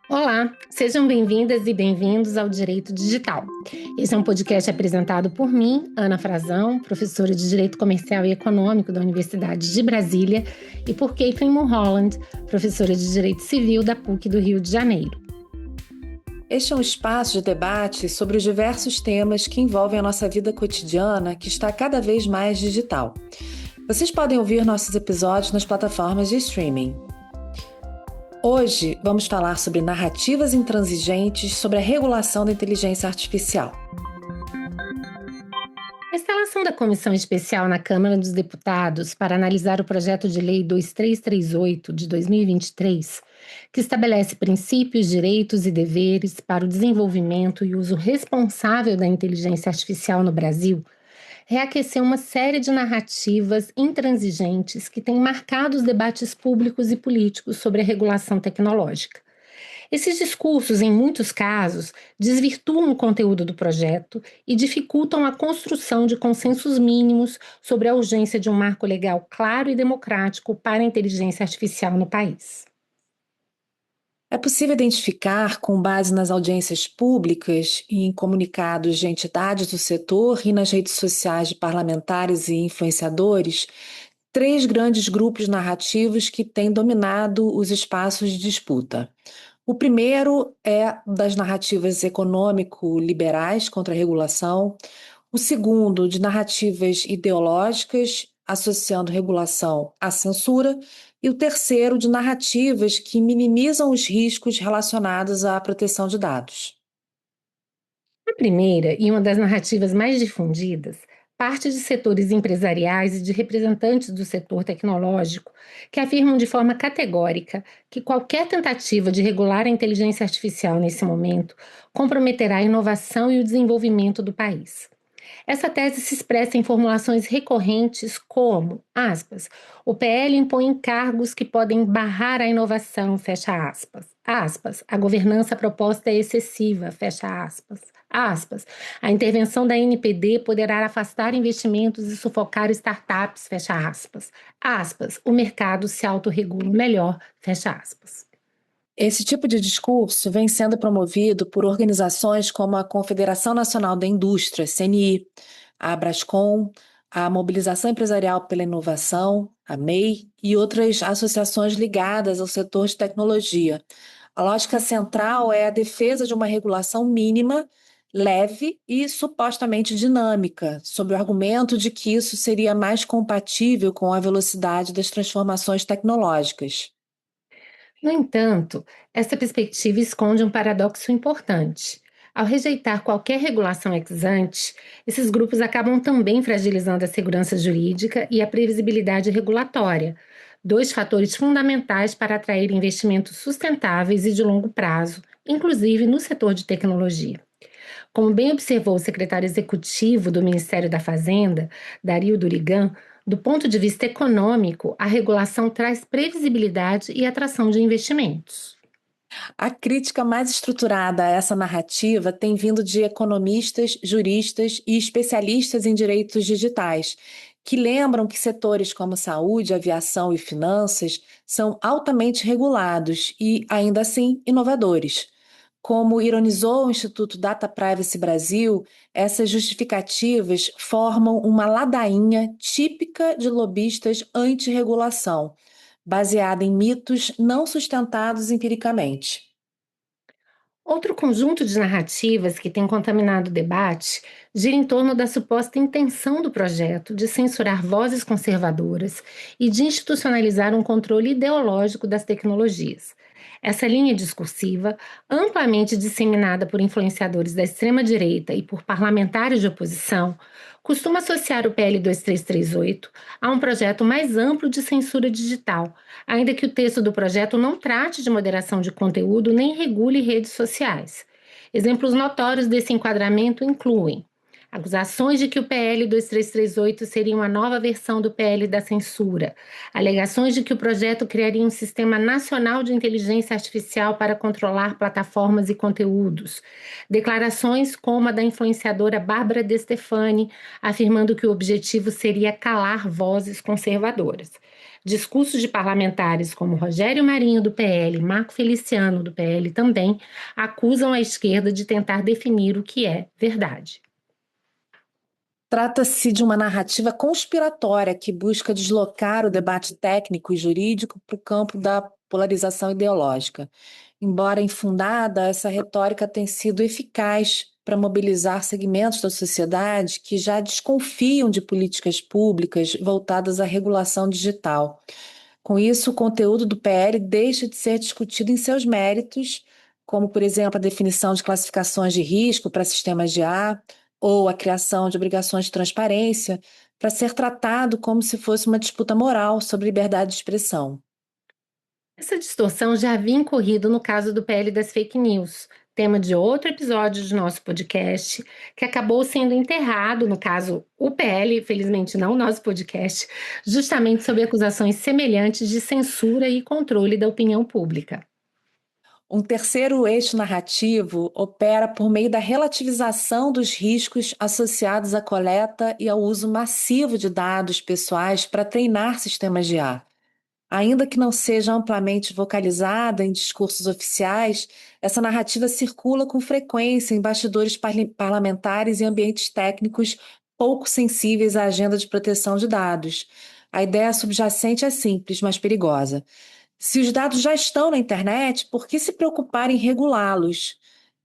Olá, sejam bem-vindas e bem-vindos ao Direito Digital. Esse é um podcast apresentado por mim, Ana Frazão, professora de Direito Comercial e Econômico da Universidade de Brasília, e por Caitlin Mulholland, professora de Direito Civil da PUC do Rio de Janeiro. Este é um espaço de debate sobre os diversos temas que envolvem a nossa vida cotidiana, que está cada vez mais digital. Vocês podem ouvir nossos episódios nas plataformas de streaming. Hoje vamos falar sobre narrativas intransigentes sobre a regulação da inteligência artificial. A instalação da Comissão Especial na Câmara dos Deputados para analisar o projeto de lei 2338 de 2023, que estabelece princípios, direitos e deveres para o desenvolvimento e uso responsável da inteligência artificial no Brasil, reaqueceu uma série de narrativas intransigentes que têm marcado os debates públicos e políticos sobre a regulação tecnológica. Esses discursos, em muitos casos, desvirtuam o conteúdo do projeto e dificultam a construção de consensos mínimos sobre a urgência de um marco legal claro e democrático para a inteligência artificial no país. É possível identificar, com base nas audiências públicas e em comunicados de entidades do setor e nas redes sociais de parlamentares e influenciadores, três grandes grupos narrativos que têm dominado os espaços de disputa. O primeiro é das narrativas econômico-liberais contra a regulação, o segundo de narrativas ideológicas associando regulação à censura, e o terceiro de narrativas que minimizam os riscos relacionados à proteção de dados. A primeira, e uma das narrativas mais difundidas, parte de setores empresariais e de representantes do setor tecnológico que afirmam de forma categórica que qualquer tentativa de regular a inteligência artificial nesse momento comprometerá a inovação e o desenvolvimento do país. Essa tese se expressa em formulações recorrentes como, aspas, o PL impõe encargos que podem barrar a inovação, fecha aspas, a governança proposta é excessiva, fecha aspas, a intervenção da NPD poderá afastar investimentos e sufocar startups, fecha aspas, o mercado se autorregula melhor, fecha aspas. Esse tipo de discurso vem sendo promovido por organizações como a Confederação Nacional da Indústria, CNI, a Abrascom, a Mobilização Empresarial pela Inovação, a MEI, e outras associações ligadas ao setor de tecnologia. A lógica central é a defesa de uma regulação mínima, leve e supostamente dinâmica, sob o argumento de que isso seria mais compatível com a velocidade das transformações tecnológicas. No entanto, essa perspectiva esconde um paradoxo importante. Ao rejeitar qualquer regulação ex ante, esses grupos acabam também fragilizando a segurança jurídica e a previsibilidade regulatória, dois fatores fundamentais para atrair investimentos sustentáveis e de longo prazo, inclusive no setor de tecnologia. Como bem observou o secretário executivo do Ministério da Fazenda, Dario Durigan, do ponto de vista econômico, a regulação traz previsibilidade e atração de investimentos. A crítica mais estruturada a essa narrativa tem vindo de economistas, juristas e especialistas em direitos digitais, que lembram que setores como saúde, aviação e finanças são altamente regulados e, ainda assim, inovadores. Como ironizou o Instituto Data Privacy Brasil, essas justificativas formam uma ladainha típica de lobistas anti-regulação, baseada em mitos não sustentados empiricamente. Outro conjunto de narrativas que tem contaminado o debate gira em torno da suposta intenção do projeto de censurar vozes conservadoras e de institucionalizar um controle ideológico das tecnologias. Essa linha discursiva, amplamente disseminada por influenciadores da extrema-direita e por parlamentares de oposição, costuma associar o PL 2338 a um projeto mais amplo de censura digital, ainda que o texto do projeto não trate de moderação de conteúdo nem regule redes sociais. Exemplos notórios desse enquadramento incluem Acusações de que o PL 2338 seria uma nova versão do PL da censura. Alegações de que o projeto criaria um sistema nacional de inteligência artificial para controlar plataformas e conteúdos. Declarações como a da influenciadora Bárbara De Stefani, afirmando que o objetivo seria calar vozes conservadoras. Discursos de parlamentares como Rogério Marinho, do PL, Marco Feliciano, do PL, também acusam a esquerda de tentar definir o que é verdade. Trata-se de uma narrativa conspiratória que busca deslocar o debate técnico e jurídico para o campo da polarização ideológica. Embora infundada, essa retórica tem sido eficaz para mobilizar segmentos da sociedade que já desconfiam de políticas públicas voltadas à regulação digital. Com isso, o conteúdo do PL deixa de ser discutido em seus méritos, como, por exemplo, a definição de classificações de risco para sistemas de IA, ou a criação de obrigações de transparência, para ser tratado como se fosse uma disputa moral sobre liberdade de expressão. Essa distorção já havia incorrido no caso do PL das fake news, tema de outro episódio de nosso podcast, que acabou sendo enterrado, no caso, o PL, felizmente não o nosso podcast, justamente sob acusações semelhantes de censura e controle da opinião pública. Um terceiro eixo narrativo opera por meio da relativização dos riscos associados à coleta e ao uso massivo de dados pessoais para treinar sistemas de IA. Ainda que não seja amplamente vocalizada em discursos oficiais, essa narrativa circula com frequência em bastidores parlamentares e ambientes técnicos pouco sensíveis à agenda de proteção de dados. A ideia subjacente é simples, mas perigosa. Se os dados já estão na internet, por que se preocupar em regulá-los?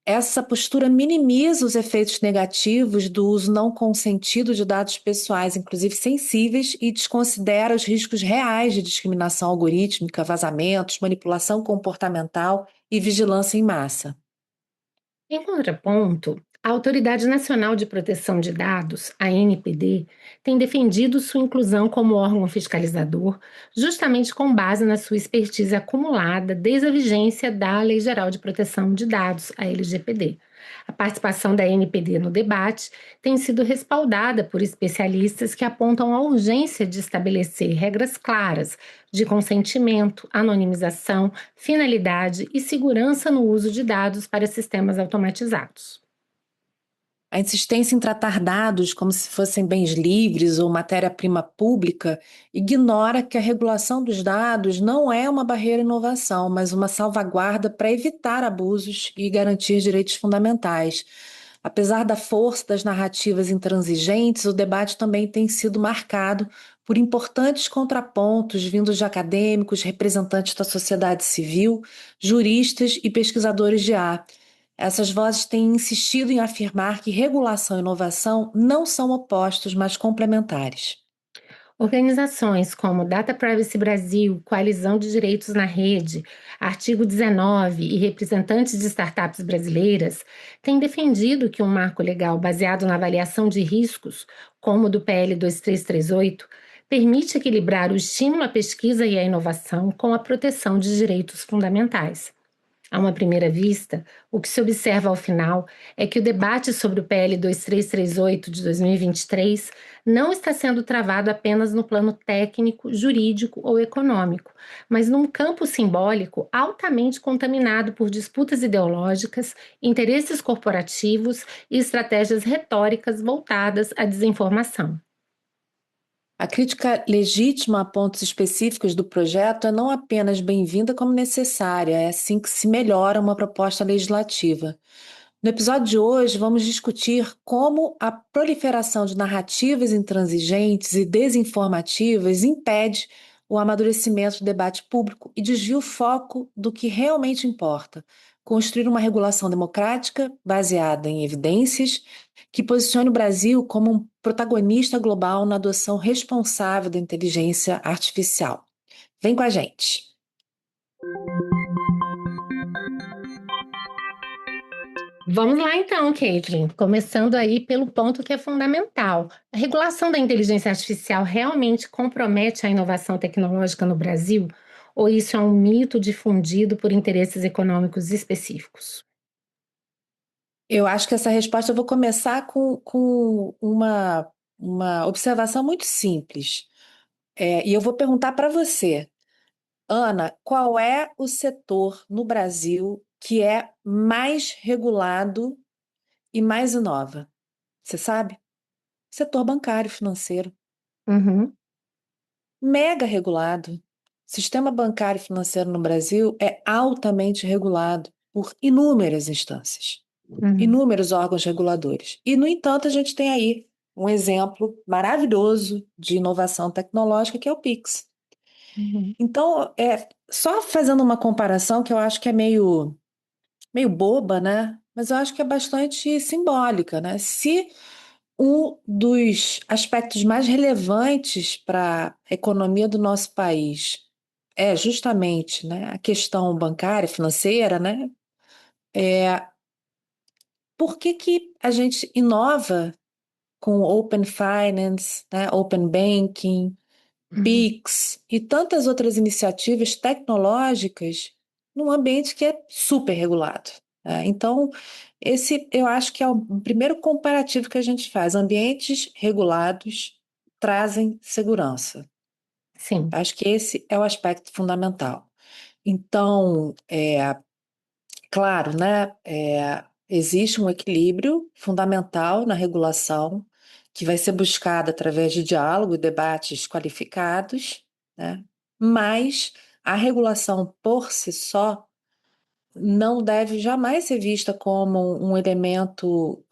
Essa postura minimiza os efeitos negativos do uso não consentido de dados pessoais, inclusive sensíveis, e desconsidera os riscos reais de discriminação algorítmica, vazamentos, manipulação comportamental e vigilância em massa. Em contraponto, a Autoridade Nacional de Proteção de Dados, a ANPD, tem defendido sua inclusão como órgão fiscalizador, justamente com base na sua expertise acumulada desde a vigência da Lei Geral de Proteção de Dados, a LGPD. A participação da ANPD no debate tem sido respaldada por especialistas que apontam a urgência de estabelecer regras claras de consentimento, anonimização, finalidade e segurança no uso de dados para sistemas automatizados. A insistência em tratar dados como se fossem bens livres ou matéria-prima pública ignora que a regulação dos dados não é uma barreira à inovação, mas uma salvaguarda para evitar abusos e garantir direitos fundamentais. Apesar da força das narrativas intransigentes, o debate também tem sido marcado por importantes contrapontos vindos de acadêmicos, representantes da sociedade civil, juristas e pesquisadores de IA. Essas vozes têm insistido em afirmar que regulação e inovação não são opostos, mas complementares. Organizações como Data Privacy Brasil, Coalizão de Direitos na Rede, Artigo 19 e representantes de startups brasileiras têm defendido que um marco legal baseado na avaliação de riscos, como o do PL 2338, permite equilibrar o estímulo à pesquisa e à inovação com a proteção de direitos fundamentais. A uma primeira vista, o que se observa ao final é que o debate sobre o PL 2338 de 2023 não está sendo travado apenas no plano técnico, jurídico ou econômico, mas num campo simbólico altamente contaminado por disputas ideológicas, interesses corporativos e estratégias retóricas voltadas à desinformação. A crítica legítima a pontos específicos do projeto é não apenas bem-vinda, como necessária, é assim que se melhora uma proposta legislativa. No episódio de hoje, vamos discutir como a proliferação de narrativas intransigentes e desinformativas impede o amadurecimento do debate público e desvia o foco do que realmente importa: construir uma regulação democrática baseada em evidências que posicione o Brasil como um protagonista global na adoção responsável da inteligência artificial. Vem com a gente! Vamos lá então, Caitlin. Começando aí pelo ponto que é fundamental. A regulação da inteligência artificial realmente compromete a inovação tecnológica no Brasil? Ou isso é um mito difundido por interesses econômicos específicos? Eu acho que essa resposta eu vou começar com uma observação muito simples. E eu vou perguntar para você, Ana, qual é o setor no Brasil que é mais regulado e mais inova? Você sabe? Setor bancário financeiro. Uhum, Mega regulado. O sistema bancário e financeiro no Brasil é altamente regulado por inúmeras instâncias, uhum, inúmeros órgãos reguladores. E, no entanto, a gente tem aí um exemplo maravilhoso de inovação tecnológica, que é o Pix. uhum. Então, só fazendo uma comparação que eu acho que é meio boba, né? Mas eu acho que é bastante simbólica, né? Se um dos aspectos mais relevantes para a economia do nosso país é justamente, né, a questão bancária, financeira, né? Por que que a gente inova com Open Finance, né, Open Banking, Uhum. Pix e tantas outras iniciativas tecnológicas num ambiente que é super regulado, né? Então, esse eu acho que é o primeiro comparativo que a gente faz. Ambientes regulados trazem segurança. Sim. Acho que esse é o aspecto fundamental. Então, claro, né? Existe um equilíbrio fundamental na regulação que vai ser buscado através de diálogo e debates qualificados, né? Mas a regulação por si só não deve jamais ser vista como um elemento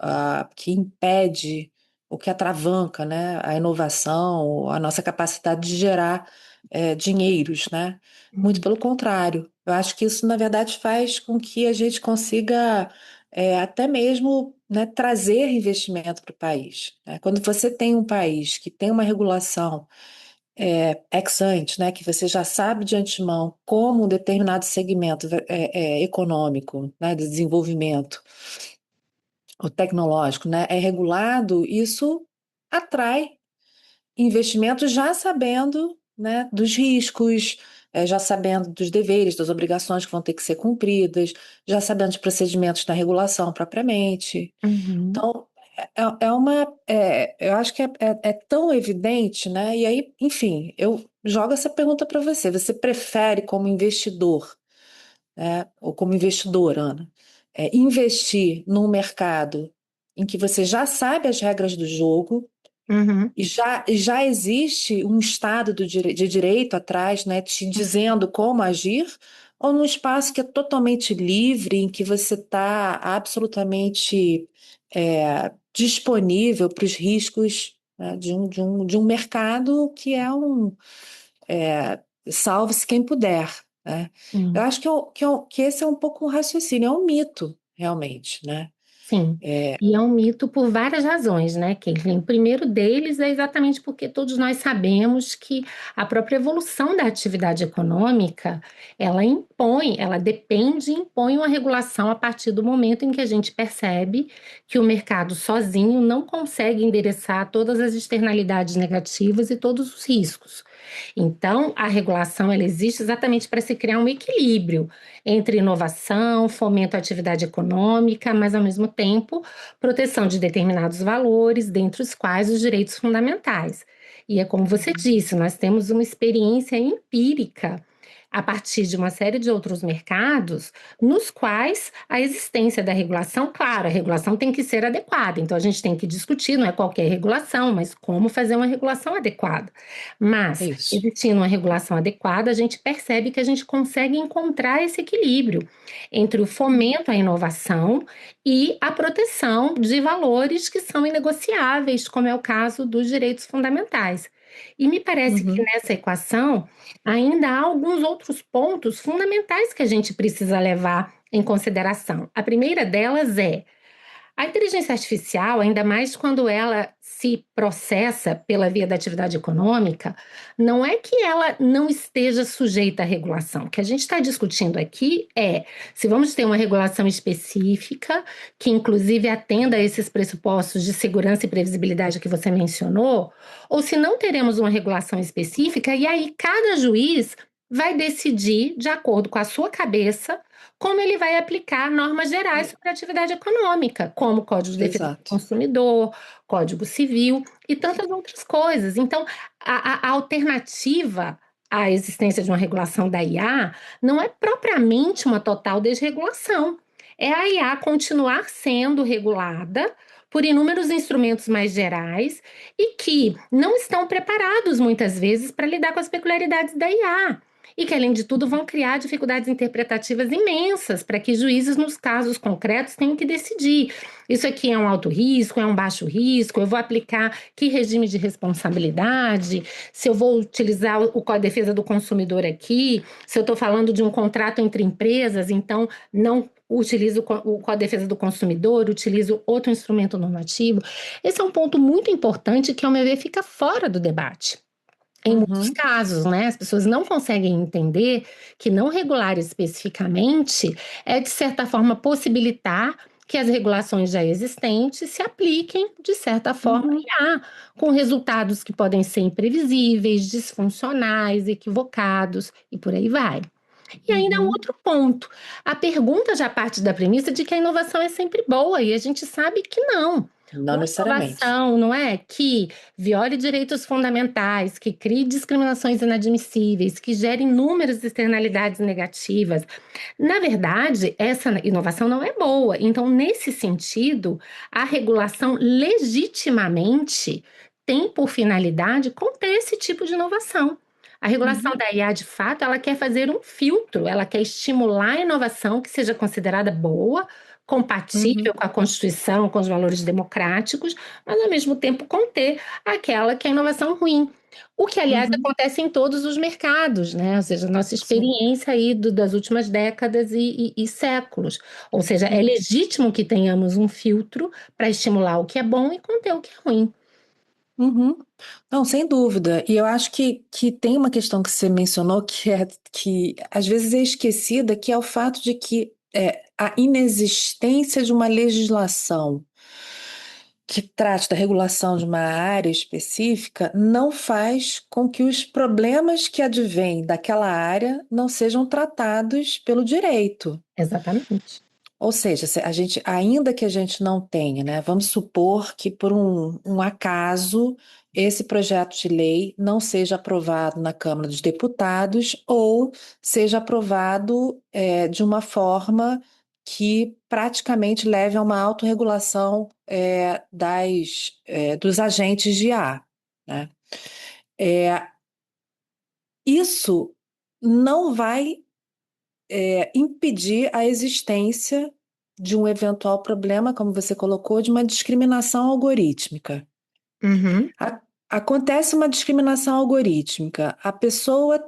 que impede ou que atravanca, né, a inovação, ou a nossa capacidade de gerar dinheiros, né? Muito Uhum. pelo contrário. Eu acho que isso, na verdade, faz com que a gente consiga até mesmo, né, trazer investimento para o país, né? Quando você tem um país que tem uma regulação ex ante, né, que você já sabe de antemão como um determinado segmento econômico, né, de desenvolvimento, ou tecnológico, né, é regulado, isso atrai investimentos já sabendo, né, dos riscos, já sabendo dos deveres, das obrigações que vão ter que ser cumpridas, já sabendo dos procedimentos da regulação propriamente. Uhum. Então, eu acho que é tão evidente, né? E aí, enfim, eu jogo essa pergunta para você. Você prefere, como investidor, né, ou como investidora, Ana, investir num mercado em que você já sabe as regras do jogo Uhum. e já existe um Estado de direito atrás, né, te dizendo como agir, ou num espaço que é totalmente livre, em que você está absolutamente disponível para os riscos, né, de um mercado que é salve-se quem puder, né? Eu Sim. acho que esse é um pouco um raciocínio, é um mito, realmente, né? Sim, e é um mito por várias razões, né, Caitlin? O primeiro deles é exatamente porque todos nós sabemos que a própria evolução da atividade econômica, ela impõe, ela depende e impõe uma regulação a partir do momento em que a gente percebe que o mercado sozinho não consegue endereçar todas as externalidades negativas e todos os riscos. Então, a regulação ela existe exatamente para se criar um equilíbrio entre inovação, fomento à atividade econômica, mas ao mesmo tempo proteção de determinados valores, dentre os quais os direitos fundamentais. E é como você disse, nós temos uma experiência empírica a partir de uma série de outros mercados, nos quais a existência da regulação, claro, a regulação tem que ser adequada, então a gente tem que discutir, não é qualquer regulação, mas como fazer uma regulação adequada. É Mas, isso. existindo uma regulação adequada, a gente percebe que a gente consegue encontrar esse equilíbrio entre o fomento à inovação e a proteção de valores que são inegociáveis, como é o caso dos direitos fundamentais. E me parece que Uhum, nessa equação ainda há alguns outros pontos fundamentais que a gente precisa levar em consideração. A primeira delas é a inteligência artificial, ainda mais quando ela se processa pela via da atividade econômica, não é que ela não esteja sujeita à regulação. O que a gente está discutindo aqui é se vamos ter uma regulação específica, que inclusive atenda a esses pressupostos de segurança e previsibilidade que você mencionou, ou se não teremos uma regulação específica, e aí cada juiz vai decidir, de acordo com a sua cabeça, como ele vai aplicar normas gerais sobre a atividade econômica, como Código de Defesa do Exato. Consumidor, Código Civil e tantas outras coisas. Então, a alternativa à existência de uma regulação da IA não é propriamente uma total desregulação. É a IA continuar sendo regulada por inúmeros instrumentos mais gerais e que não estão preparados muitas vezes para lidar com as peculiaridades da IA. E que, além de tudo, vão criar dificuldades interpretativas imensas para que juízes, nos casos concretos, tenham que decidir. Isso aqui é um alto risco, é um baixo risco, eu vou aplicar que regime de responsabilidade, se eu vou utilizar o Código de Defesa do Consumidor aqui, se eu estou falando de um contrato entre empresas, então não utilizo o Código de Defesa do Consumidor, utilizo outro instrumento normativo. Esse é um ponto muito importante que, ao meu ver, fica fora do debate. Em muitos Uhum, casos, né, as pessoas não conseguem entender que não regular especificamente é, de certa forma, possibilitar que as regulações já existentes se apliquem, de certa forma, uhum, com resultados que podem ser imprevisíveis, disfuncionais, equivocados e por aí vai. E ainda um uhum. outro ponto. A pergunta já parte da premissa de que a inovação é sempre boa, e a gente sabe que não. Não Uma necessariamente. inovação, não é? Que viole direitos fundamentais, que crie discriminações inadmissíveis, que gere inúmeras externalidades negativas. Na verdade, essa inovação não é boa. Então, nesse sentido, a regulação legitimamente tem por finalidade conter esse tipo de inovação. A regulação Uhum, da IA, de fato, ela quer fazer um filtro, ela quer estimular a inovação que seja considerada boa, compatível uhum, com a Constituição, com os valores democráticos, mas ao mesmo tempo conter aquela que é a inovação ruim. O que, aliás, uhum. acontece em todos os mercados, né? Ou seja, nossa Sim. experiência aí das últimas décadas e séculos. Ou seja, é Uhum, legítimo que tenhamos um filtro para estimular o que é bom e conter o que é ruim. uhum. Não, sem dúvida. E eu acho que tem uma questão que você mencionou que é que às vezes é esquecida, que é o fato de que a inexistência de uma legislação que trate da regulação de uma área específica não faz com que os problemas que advêm daquela área não sejam tratados pelo direito. Exatamente. Ou seja, se a gente, ainda que a gente não tenha, né, vamos supor que por um acaso esse projeto de lei não seja aprovado na Câmara dos Deputados ou seja aprovado de uma forma que praticamente leve a uma autorregulação dos agentes de ar, né? É, isso não vai impedir a existência de um eventual problema, como você colocou, de uma discriminação algorítmica. Uhum, Acontece uma discriminação algorítmica. A pessoa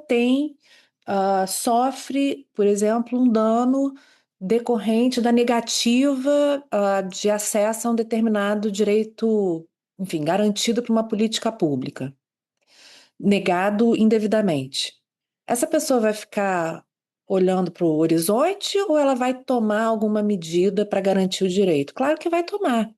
sofre, por exemplo, um dano decorrente da negativa, de acesso a um determinado direito, enfim, garantido por uma política pública, negado indevidamente. Essa pessoa vai ficar olhando para o horizonte ou ela vai tomar alguma medida para garantir o direito? Claro que vai tomar,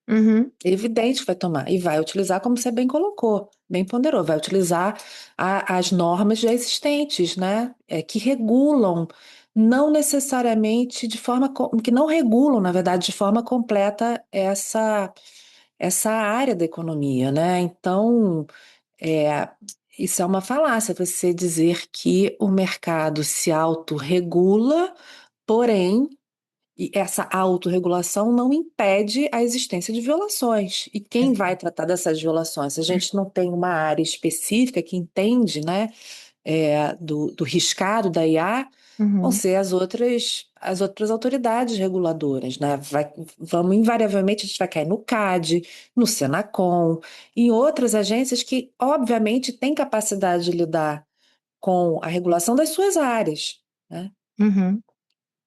uhum, é evidente que vai tomar, e vai utilizar, como você bem colocou, bem ponderou, vai utilizar as normas já existentes, né? Que regulam, não necessariamente de forma, que não regulam, na verdade, de forma completa essa área da economia, né? Então, é, isso é uma falácia, você dizer que o mercado se autorregula, porém, essa autorregulação não impede a existência de violações. E quem vai tratar dessas violações? Se a gente não tem uma área específica que entende, né, do riscado da IA, vão uhum, ser as outras autoridades reguladoras, né? Invariavelmente, a gente vai cair no CAD, no Senacom, em outras agências que, obviamente, têm capacidade de lidar com a regulação das suas áreas, né? uhum,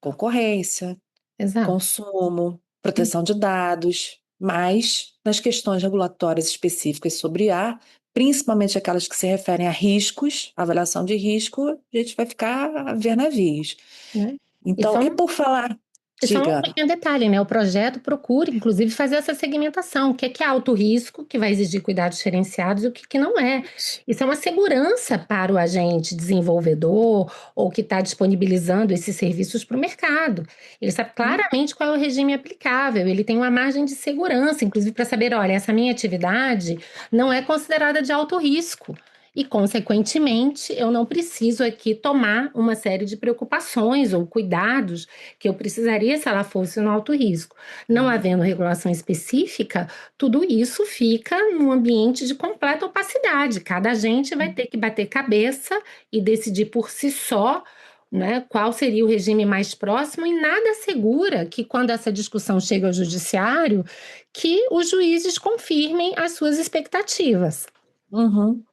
Concorrência, exato. consumo, proteção de dados, mas nas questões regulatórias específicas sobre IA, principalmente aquelas que se referem a riscos, avaliação de risco, a gente vai ficar a ver navios. Né? E Então, e são por falar? E só um Diga. pequeno detalhe, né? O projeto procura, inclusive, fazer essa segmentação. O que é alto risco, que vai exigir cuidados diferenciados, e o que não é. Isso é uma segurança para o agente desenvolvedor ou que está disponibilizando esses serviços para o mercado. Ele sabe claramente qual é o regime aplicável, ele tem uma margem de segurança, inclusive para saber, olha, essa minha atividade não é considerada de alto risco. E, consequentemente, eu não preciso aqui tomar uma série de preocupações ou cuidados que eu precisaria se ela fosse no alto risco. Não havendo regulação específica, tudo isso fica num ambiente de completa opacidade. Cada agente vai ter que bater cabeça e decidir por si só, né, qual seria o regime mais próximo, e nada assegura que, quando essa discussão chega ao judiciário, que os juízes confirmem as suas expectativas. Uhum.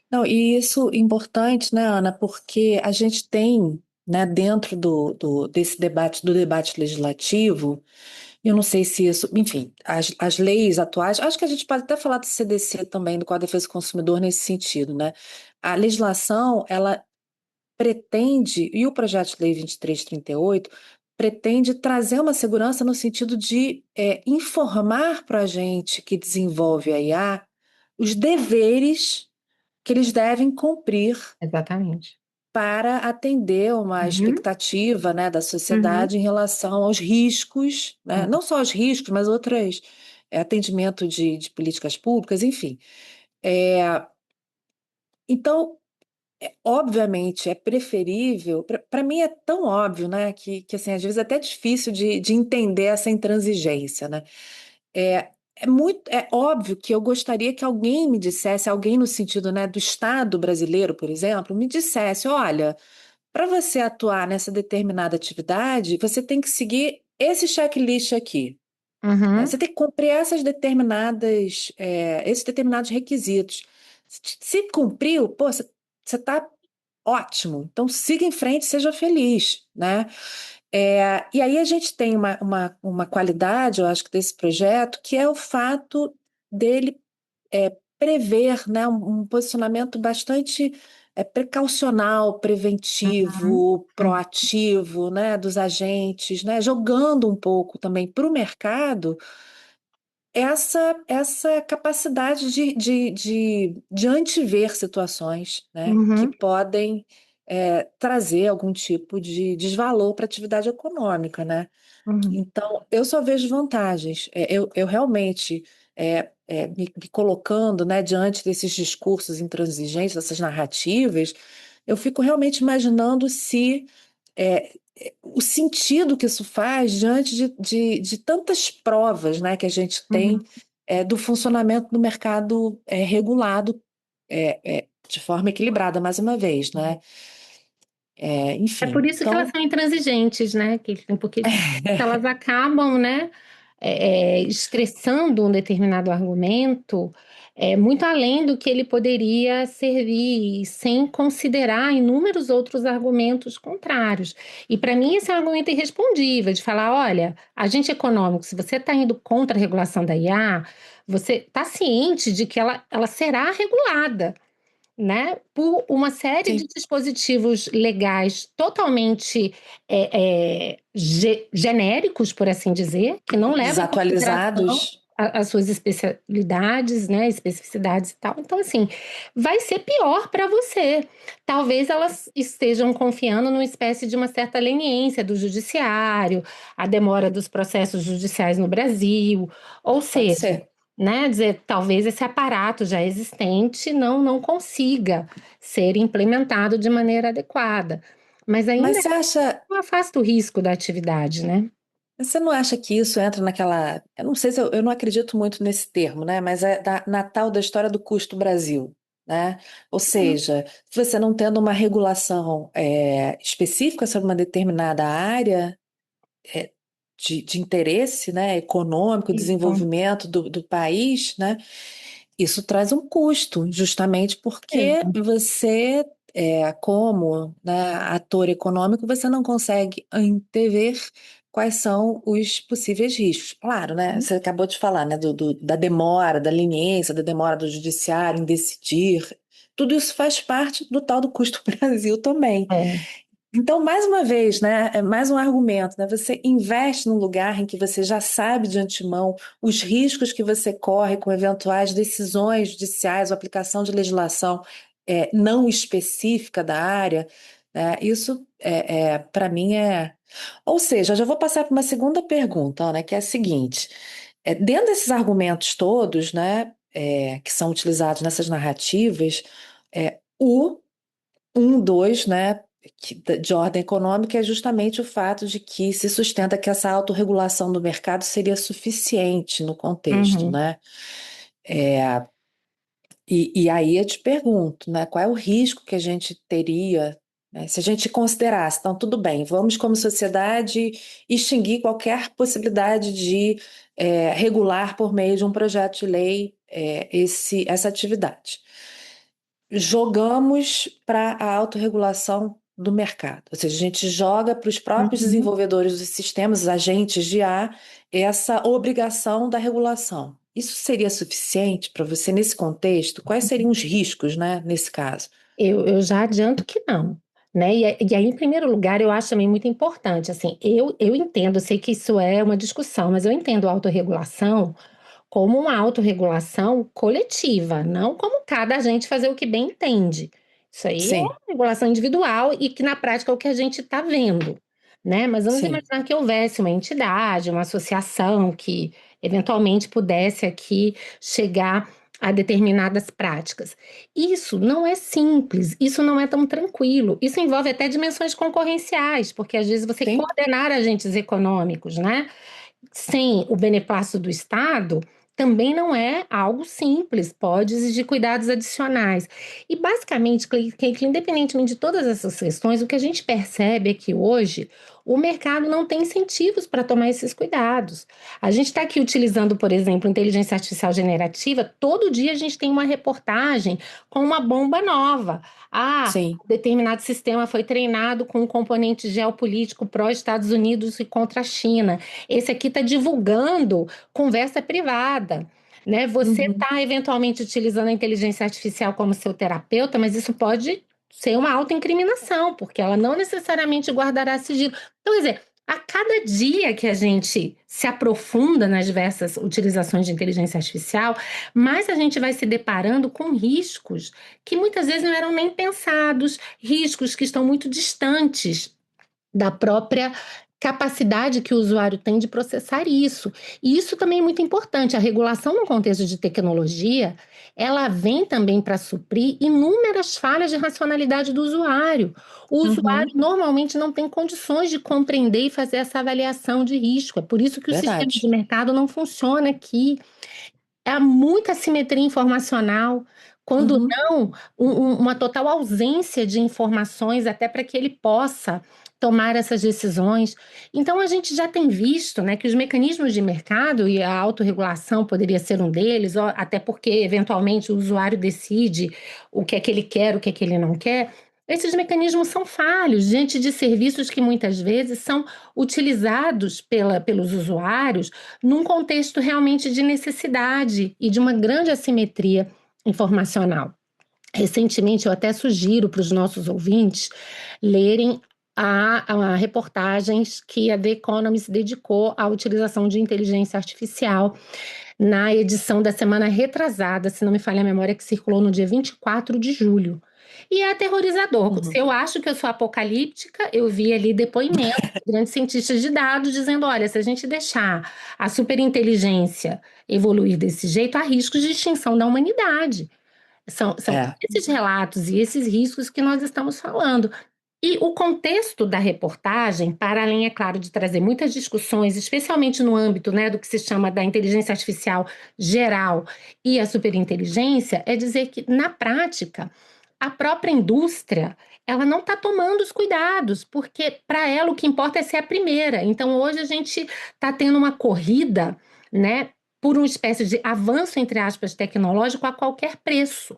Não, e isso é importante, né, Ana, porque a gente tem, né, dentro desse debate, do debate legislativo, eu não sei se isso, enfim, as leis atuais, acho que a gente pode até falar do CDC também, do Código de Defesa do Consumidor, nesse sentido, né? A legislação, ela pretende, e o projeto de lei 2338 pretende trazer uma segurança no sentido de informar para a gente que desenvolve a IA os deveres que eles devem cumprir Exatamente. para atender uma Uhum, expectativa, né, da uhum, sociedade em relação aos riscos, né, não só aos riscos, mas outras, atendimento de políticas públicas, enfim. É, então, obviamente, é preferível, para mim é tão óbvio, né, que assim, às vezes é até difícil de entender essa intransigência, né? É óbvio que eu gostaria que alguém me dissesse, alguém no sentido, né, do Estado brasileiro, por exemplo, me dissesse, olha, para você atuar nessa determinada atividade, você tem que seguir esse checklist aqui, né? uhum, Você tem que cumprir esses determinados requisitos. Se cumpriu, pô, você está ótimo. Então siga em frente, seja feliz, né? E aí a gente tem uma qualidade, eu acho que desse projeto, que é o fato dele prever, né, um posicionamento bastante precaucional, uhum, preventivo, uhum, proativo, né, dos agentes, né, jogando um pouco também para o mercado essa capacidade de antever situações, né, que uhum, podem trazer algum tipo de desvalor para a atividade econômica, né? uhum, Então, eu só vejo vantagens. Eu realmente, me colocando, né, diante desses discursos intransigentes, dessas narrativas, eu fico realmente imaginando se o sentido que isso faz diante de tantas provas, né, que a gente tem uhum. do funcionamento do mercado regulado de forma equilibrada, mais uma vez, né? É por Enfim, isso que elas então. são intransigentes, né? Porque elas acabam, né, estressando um determinado argumento muito além do que ele poderia servir, sem considerar inúmeros outros argumentos contrários. E para mim esse é um argumento irrespondível, de falar, olha, agente econômico, se você está indo contra a regulação da IA, você está ciente de que ela será regulada, né, por uma série de Sim. dispositivos legais totalmente genéricos, por assim dizer, que não levam em consideração Desatualizados. as suas especialidades, né, especificidades e tal. Então, assim, vai ser pior para você. Talvez elas estejam confiando numa espécie de uma certa leniência do judiciário, a demora dos processos judiciais no Brasil, ou Pode seja, ser. né, dizer, talvez esse aparato já existente não consiga ser implementado de maneira adequada. Mas Mas ainda você acha, não afasta o risco da atividade, né? você não acha que isso entra naquela. Eu não sei se eu não acredito muito nesse termo, né? Mas é na tal da história do custo Brasil, né? Ou seja, você não tendo uma regulação específica sobre uma determinada área é, de interesse, né, econômico, Isso. desenvolvimento do país, né? Isso traz um custo, justamente porque Mesmo. você, como, né, ator econômico, você não consegue antever quais são os possíveis riscos. Claro, né? Você acabou de falar, né, da demora, da leniência, da demora do judiciário em decidir. Tudo isso faz parte do tal do custo Brasil também. É. Então, mais uma vez, né, é mais um argumento, né? Você investe num lugar em que você já sabe de antemão os riscos que você corre com eventuais decisões judiciais ou aplicação de legislação não específica da área, né? Isso, para mim, é. Ou seja, já vou passar para uma segunda pergunta, né, que é a seguinte: dentro desses argumentos todos, né, que são utilizados nessas narrativas, o dois, né, de ordem econômica é justamente o fato de que se sustenta que essa autorregulação do mercado seria suficiente no contexto, Uhum. né? E aí eu te pergunto, né, qual é o risco que a gente teria, né, se a gente considerasse, então tudo bem, vamos como sociedade extinguir qualquer possibilidade de regular por meio de um projeto de lei essa atividade. Jogamos para a autorregulação do mercado. Ou seja, a gente joga para os próprios Uhum. desenvolvedores dos sistemas, os agentes de IA, essa obrigação da regulação. Isso seria suficiente para você nesse contexto? Quais seriam os riscos, né, nesse caso? Eu já adianto que não, né? E aí, em primeiro lugar, eu acho também muito importante, assim, eu entendo, eu sei que isso é uma discussão, mas eu entendo a autorregulação como uma autorregulação coletiva, não como cada agente fazer o que bem entende. Isso aí é uma Sim, regulação individual e que na prática é o que a gente está vendo, né? Mas vamos sim, imaginar que houvesse uma entidade, uma associação que eventualmente pudesse aqui chegar a determinadas práticas. Isso não é simples, isso não é tão tranquilo. Isso envolve até dimensões concorrenciais, porque às vezes você sim. coordenar agentes econômicos, né? Sem o beneplácito do Estado, também não é algo simples, pode exigir cuidados adicionais. E, basicamente, independentemente de todas essas questões, o que a gente percebe é que hoje o mercado não tem incentivos para tomar esses cuidados. A gente está aqui utilizando, por exemplo, inteligência artificial generativa, todo dia a gente tem uma reportagem com uma bomba nova. Ah, Sim. determinado sistema foi treinado com um componente geopolítico pró-Estados Unidos e contra a China. Esse aqui está divulgando conversa privada. Né? Você Uhum. está eventualmente utilizando a inteligência artificial como seu terapeuta, mas isso pode ser uma autoincriminação, porque ela não necessariamente guardará sigilo. Então, quer dizer, a cada dia que a gente se aprofunda nas diversas utilizações de inteligência artificial, mais a gente vai se deparando com riscos que muitas vezes não eram nem pensados, riscos que estão muito distantes da própria capacidade que o usuário tem de processar isso. E isso também é muito importante. A regulação no contexto de tecnologia, ela vem também para suprir inúmeras falhas de racionalidade do usuário. O usuário Uhum. normalmente não tem condições de compreender e fazer essa avaliação de risco. É por isso que o sistema de Verdade. mercado não funciona aqui. Há muita assimetria informacional, quando Uhum. não, uma total ausência de informações até para que ele possa tomar essas decisões. Então, a gente já tem visto, né, que os mecanismos de mercado e a autorregulação poderia ser um deles, até porque, eventualmente, o usuário decide o que é que ele quer, o que é que ele não quer. Esses mecanismos são falhos diante de serviços que muitas vezes são utilizados pelos usuários num contexto realmente de necessidade e de uma grande assimetria informacional. Recentemente, eu até sugiro para os nossos ouvintes lerem a reportagens que a The Economist dedicou à utilização de inteligência artificial na edição da semana retrasada, se não me falha a memória, que circulou no dia 24 de julho. E é aterrorizador. Se Uhum. eu acho que eu sou apocalíptica, eu vi ali depoimentos de grandes cientistas de dados dizendo: olha, se a gente deixar a superinteligência evoluir desse jeito, há riscos de extinção da humanidade. São É. esses relatos e esses riscos que nós estamos falando. E o contexto da reportagem, para além, é claro, de trazer muitas discussões, especialmente no âmbito, né, do que se chama da inteligência artificial geral e a superinteligência, é dizer que, na prática, a própria indústria ela não está tomando os cuidados, porque para ela o que importa é ser a primeira. Então, hoje a gente está tendo uma corrida, né, por uma espécie de avanço, entre aspas, tecnológico a qualquer preço.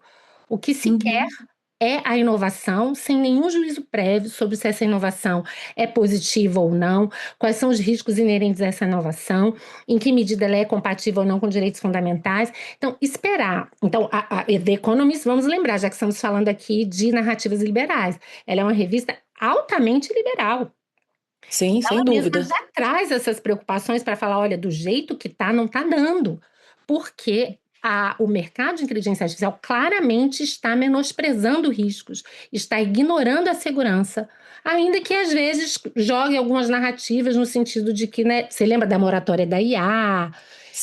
O que se quer Uhum. é a inovação, sem nenhum juízo prévio sobre se essa inovação é positiva ou não, quais são os riscos inerentes a essa inovação, em que medida ela é compatível ou não com direitos fundamentais. Então, esperar. Então, a The Economist, vamos lembrar, já que estamos falando aqui de narrativas liberais, ela é uma revista altamente liberal. Sim, sem Ela mesma dúvida. já traz essas preocupações para falar: olha, do jeito que está, não está dando, porque o mercado de inteligência artificial claramente está menosprezando riscos, está ignorando a segurança, ainda que às vezes jogue algumas narrativas no sentido de que, né, você lembra da moratória da IA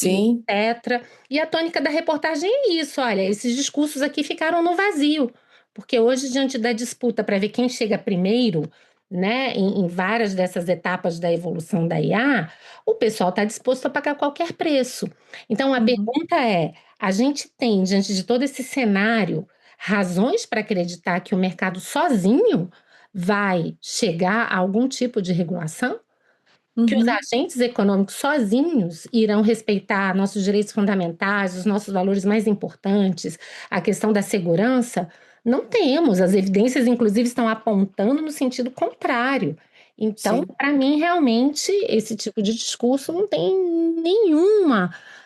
e Sim. etc. E a tônica da reportagem é isso: olha, esses discursos aqui ficaram no vazio, porque hoje, diante da disputa para ver quem chega primeiro, né, em várias dessas etapas da evolução da IA, o pessoal está disposto a pagar qualquer preço. Então, a Uhum. pergunta é: a gente tem, diante de todo esse cenário, razões para acreditar que o mercado sozinho vai chegar a algum tipo de regulação? Que os Uhum. agentes econômicos sozinhos irão respeitar nossos direitos fundamentais, os nossos valores mais importantes, a questão da segurança? Não temos, as evidências, inclusive, estão apontando no sentido contrário. Então, Sim. para mim, realmente, esse tipo de discurso não tem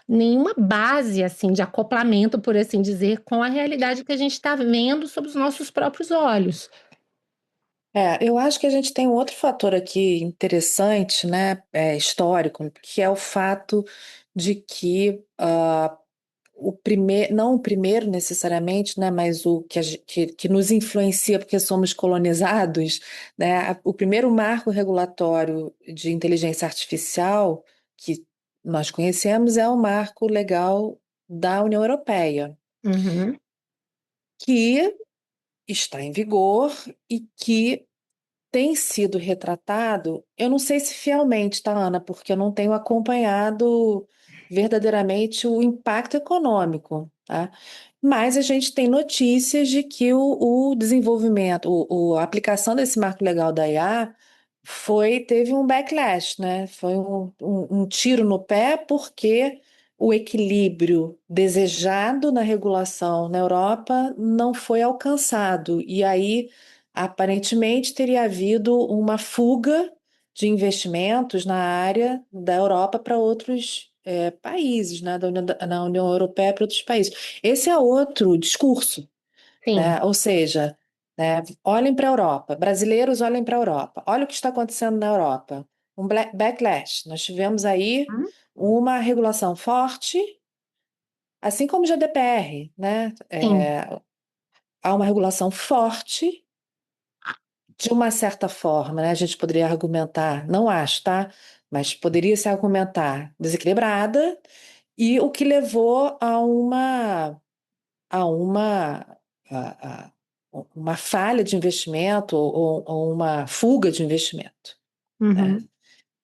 nenhuma base assim de acoplamento, por assim dizer, com a realidade que a gente está vendo sob os nossos próprios olhos. Eu acho que a gente tem um outro fator aqui interessante, né, histórico, que é o fato de que o primeiro, não o primeiro necessariamente, né, mas o que, que nos influencia porque somos colonizados, né, o primeiro marco regulatório de inteligência artificial que nós conhecemos é o marco legal da União Europeia, Uhum, que está em vigor e que tem sido retratado, eu não sei se fielmente, tá, Ana, porque eu não tenho acompanhado verdadeiramente o impacto econômico, tá? Mas a gente tem notícias de que o desenvolvimento, a aplicação desse marco legal da IA teve um backlash, né? Foi um tiro no pé, porque o equilíbrio desejado na regulação na Europa não foi alcançado. E aí, aparentemente, teria havido uma fuga de investimentos na área da Europa para outros países, né? Na União Europeia para outros países. Esse é outro discurso, sim. né? Ou seja, né, olhem para a Europa, brasileiros olhem para a Europa, olha o que está acontecendo na Europa, backlash. Nós tivemos aí Uhum, uma regulação forte, assim como o GDPR, né? sim. Há uma regulação forte, de uma certa forma, né? A gente poderia argumentar, não acho, tá? Mas poderia se argumentar desequilibrada, e o que levou a a- uma falha de investimento ou uma fuga de investimento, né? Uhum.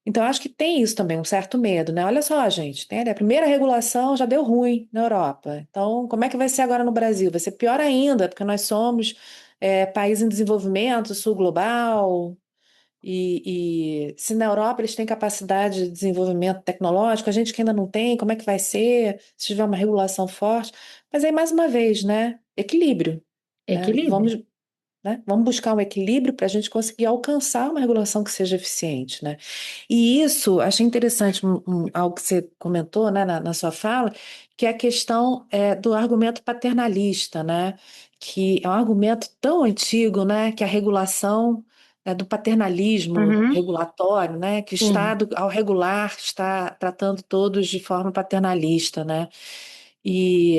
Então, acho que tem isso também, um certo medo, né? Olha só, gente, tem, a primeira regulação já deu ruim na Europa. Então, como é que vai ser agora no Brasil? Vai ser pior ainda, porque nós somos país em desenvolvimento, sul global, e se na Europa eles têm capacidade de desenvolvimento tecnológico, a gente que ainda não tem, como é que vai ser se tiver uma regulação forte? Mas aí, mais uma vez, né? Equilíbrio, né? Equilíbrio. Vamos buscar um equilíbrio para a gente conseguir alcançar uma regulação que seja eficiente, né? E isso, achei interessante algo que você comentou, né, na sua fala, que é a questão do argumento paternalista, né? Que é um argumento tão antigo, né? Que a regulação do paternalismo Uhum, regulatório, né? Que o sim. Estado, ao regular, está tratando todos de forma paternalista, né? E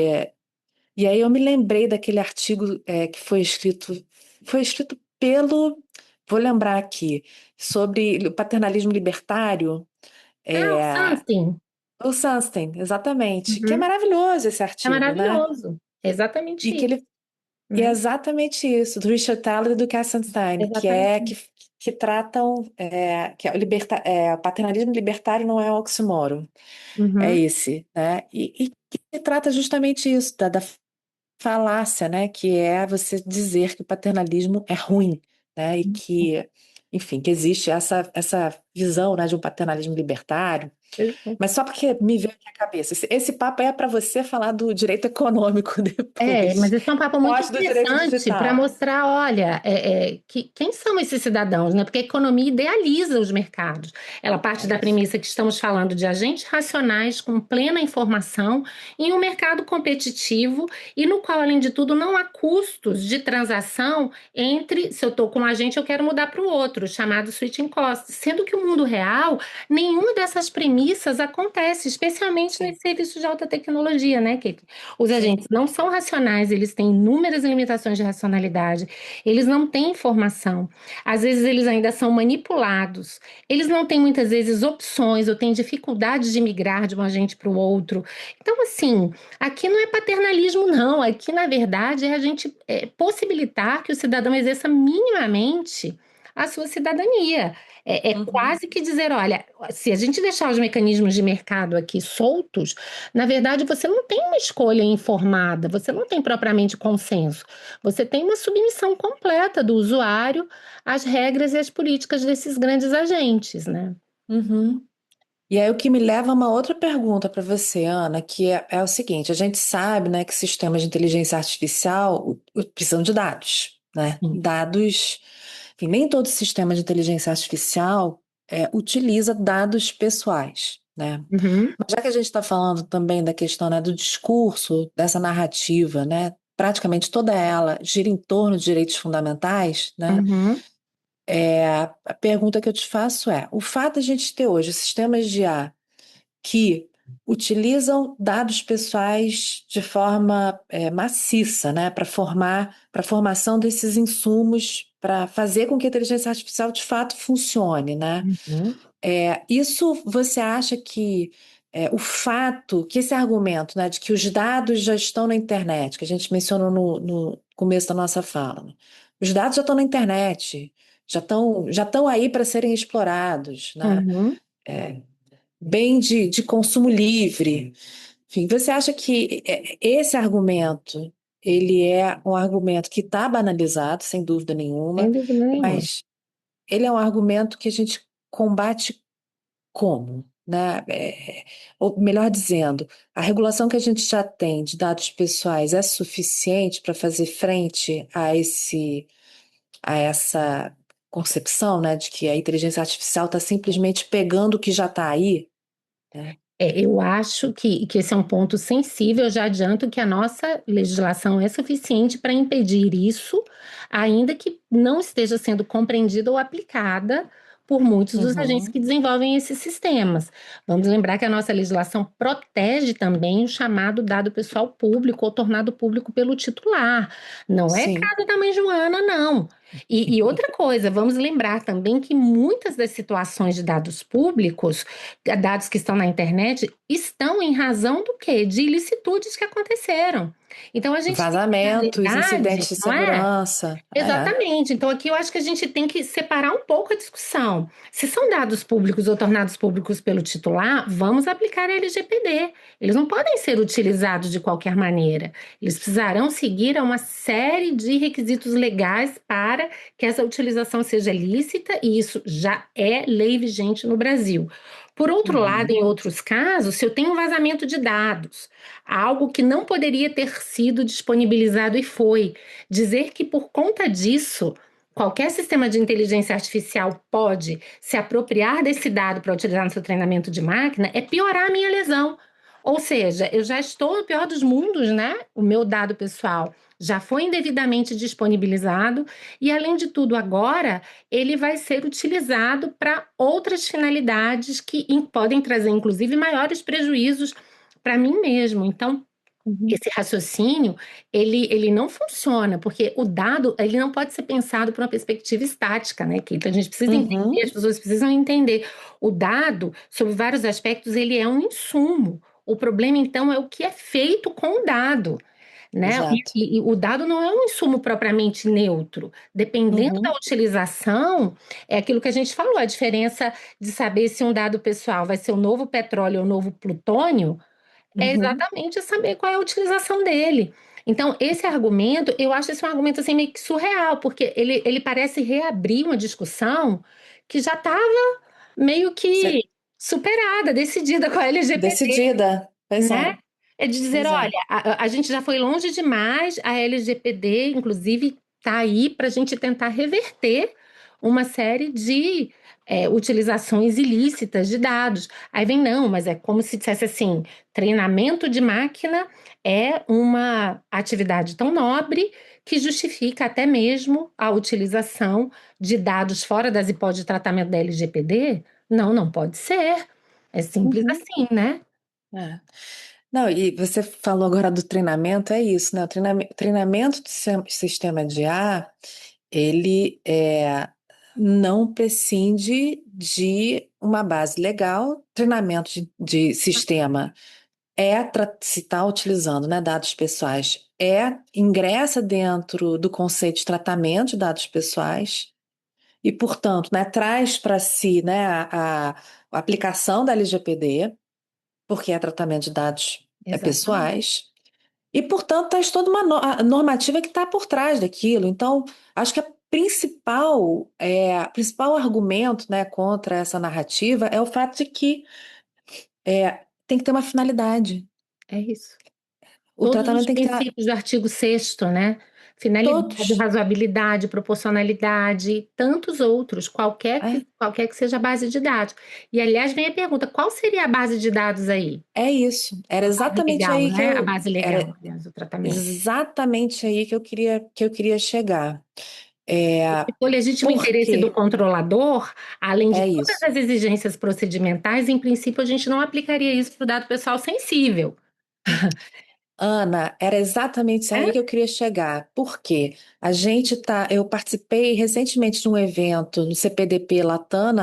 e aí eu me lembrei daquele artigo que foi escrito vou lembrar aqui, sobre o paternalismo libertário, Ah, o é, Sunstein. o Sunstein, exatamente, que é Uhum. maravilhoso esse É artigo, né? maravilhoso. É exatamente E que isso, ele e é né? exatamente isso, do Richard Thaler e do Kassenstein, Exatamente. que tratam que é o paternalismo libertário não é um oxímoro, é Uhum. esse, né? E que trata justamente isso, da falácia, né? Que é você dizer que o paternalismo é ruim, né? E que, enfim, que existe essa visão, né, de um paternalismo libertário. Pois Mas só porque me veio aqui a cabeça, esse papo é para você falar do direito econômico Mas depois. esse é um papo muito Pós do direito interessante para digital. mostrar, olha, quem são esses cidadãos, né? Porque a economia idealiza os mercados. Ela parte É da isso. premissa que estamos falando de agentes racionais com plena informação em um mercado competitivo e no qual, além de tudo, não há custos de transação entre se eu estou com um agente eu quero mudar para o outro, chamado switching costs. Sendo que o mundo real, nenhuma dessas premissas acontece, especialmente Sim, nesse serviço de alta tecnologia, né, Kate? Os sim. agentes não são racionais, eles têm inúmeras limitações de racionalidade, eles não têm informação, às vezes eles ainda são manipulados, eles não têm muitas vezes opções ou têm dificuldade de migrar de um agente para o outro. Então, assim, aqui não é paternalismo, não, aqui na verdade é a gente possibilitar que o cidadão exerça minimamente a sua cidadania. É Uhum. quase que dizer, olha, se a gente deixar os mecanismos de mercado aqui soltos, na verdade, você não tem uma escolha informada, você não tem propriamente consenso. Você tem uma submissão completa do usuário às regras e às políticas desses grandes agentes, né? Uhum. E aí o que me leva a uma outra pergunta para você, Ana, que é o seguinte: a gente sabe, né, que sistemas de inteligência artificial precisam de dados, né? Sim. Dados, enfim, nem todo sistema de inteligência artificial utiliza dados pessoais, né? Uhum, Mas já que a gente está falando também da questão, né, do discurso, dessa narrativa, né? Praticamente toda ela gira em torno de direitos fundamentais, né? uhum, A pergunta que eu te faço é: o fato de a gente ter hoje sistemas de IA que utilizam dados pessoais de forma maciça, né, para a formação desses insumos, para fazer com que a inteligência artificial de fato funcione, né? uhum. Isso você acha que o fato, que esse argumento, né, de que os dados já estão na internet, que a gente mencionou no começo da nossa fala, né? Os dados já estão na internet, já estão aí para serem explorados, né? Uhum. Bem de consumo livre. Enfim, você acha que esse argumento, ele é um argumento que está banalizado, sem dúvida Sem nenhuma, dúvida nenhuma. mas ele é um argumento que a gente combate como? Né? Ou melhor dizendo, a regulação que a gente já tem de dados pessoais é suficiente para fazer frente a essa concepção, né, de que a inteligência artificial está simplesmente pegando o que já está aí, né? Eu acho que esse é um ponto sensível. Eu já adianto que a nossa legislação é suficiente para impedir isso, ainda que não esteja sendo compreendida ou aplicada por muitos dos agentes Uhum. que desenvolvem esses sistemas. Vamos lembrar que a nossa legislação protege também o chamado dado pessoal público ou tornado público pelo titular. Não é Sim. casa da mãe Joana, não. E outra coisa, vamos lembrar também que muitas das situações de dados públicos dados que estão na internet estão em razão do quê? De ilicitudes que aconteceram. Então a gente tem, na Vazamentos, verdade, incidentes de não é? segurança. Exatamente. Então, aqui eu acho que a gente tem que separar um pouco a discussão. Se são dados públicos ou tornados públicos pelo titular, vamos aplicar a LGPD. Eles não podem ser utilizados de qualquer maneira. Eles precisarão seguir a uma série de requisitos legais para que essa utilização seja lícita, e isso já é lei vigente no Brasil. Por outro lado, Uhum. em outros casos, se eu tenho um vazamento de dados, algo que não poderia ter sido disponibilizado e foi. Dizer que por conta disso, qualquer sistema de inteligência artificial pode se apropriar desse dado para utilizar no seu treinamento de máquina é piorar a minha lesão. Ou seja, eu já estou no pior dos mundos, né? O meu dado pessoal já foi indevidamente disponibilizado e, além de tudo, agora ele vai ser utilizado para outras finalidades que podem trazer, inclusive, maiores prejuízos para mim mesmo. Então, Uhum. esse raciocínio, ele não funciona, porque o dado, ele não pode ser pensado por uma perspectiva estática, né? Que então a gente precisa entender, as Uhum. pessoas precisam entender. O dado, sob vários aspectos, ele é um insumo. O problema, então, é o que é feito com o dado, né? Exato. E o dado não é um insumo propriamente neutro. Dependendo da Uhum. utilização, é aquilo que a gente falou, a diferença de saber se um dado pessoal vai ser o novo petróleo ou o novo plutônio, é Uhum. exatamente saber qual é a utilização dele. Então, esse argumento, eu acho esse um argumento assim meio que surreal, porque ele parece reabrir uma discussão que já estava meio que Você- superada, decidida com a LGPD, Decidida. Pois né? é, É de dizer, pois é. olha, a gente já foi longe demais, a LGPD, inclusive, está aí para a gente tentar reverter uma série de utilizações ilícitas de dados. Aí vem, não, mas é como se dissesse assim: treinamento de máquina é uma atividade tão nobre que justifica até mesmo a utilização de dados fora das hipóteses de tratamento da LGPD? Não, não pode ser. É simples Uhum. assim, né? É. Não, e você falou agora do treinamento, é isso, né? O treinamento do sistema de IA, ele não prescinde de uma base legal. Treinamento de sistema se está utilizando, né, dados pessoais, ingressa dentro do conceito de tratamento de dados pessoais e, portanto, né, traz para si, né, a aplicação da LGPD, porque é tratamento de dados Exatamente. pessoais, e, portanto, traz toda uma a normativa que está por trás daquilo. Então, acho que principal argumento, né, contra essa narrativa é o fato de que tem que ter uma finalidade. É isso. O Todos os tratamento tem que ter princípios do artigo 6º, né? Finalidade, todos. razoabilidade, proporcionalidade, tantos outros, É, qualquer que seja a base de dados. E, aliás, vem a pergunta: qual seria a base de dados aí? é isso. Era A base exatamente legal, aí que né? A eu base legal, era aliás, do tratamento. exatamente aí que eu queria chegar. É, Se for legítimo por interesse do quê? controlador, além de É todas isso. as exigências procedimentais, em princípio, a gente não aplicaria isso para o dado pessoal sensível, Ana, era exatamente aí né? que eu queria chegar. Por quê? Eu participei recentemente de um evento no CPDP Latam,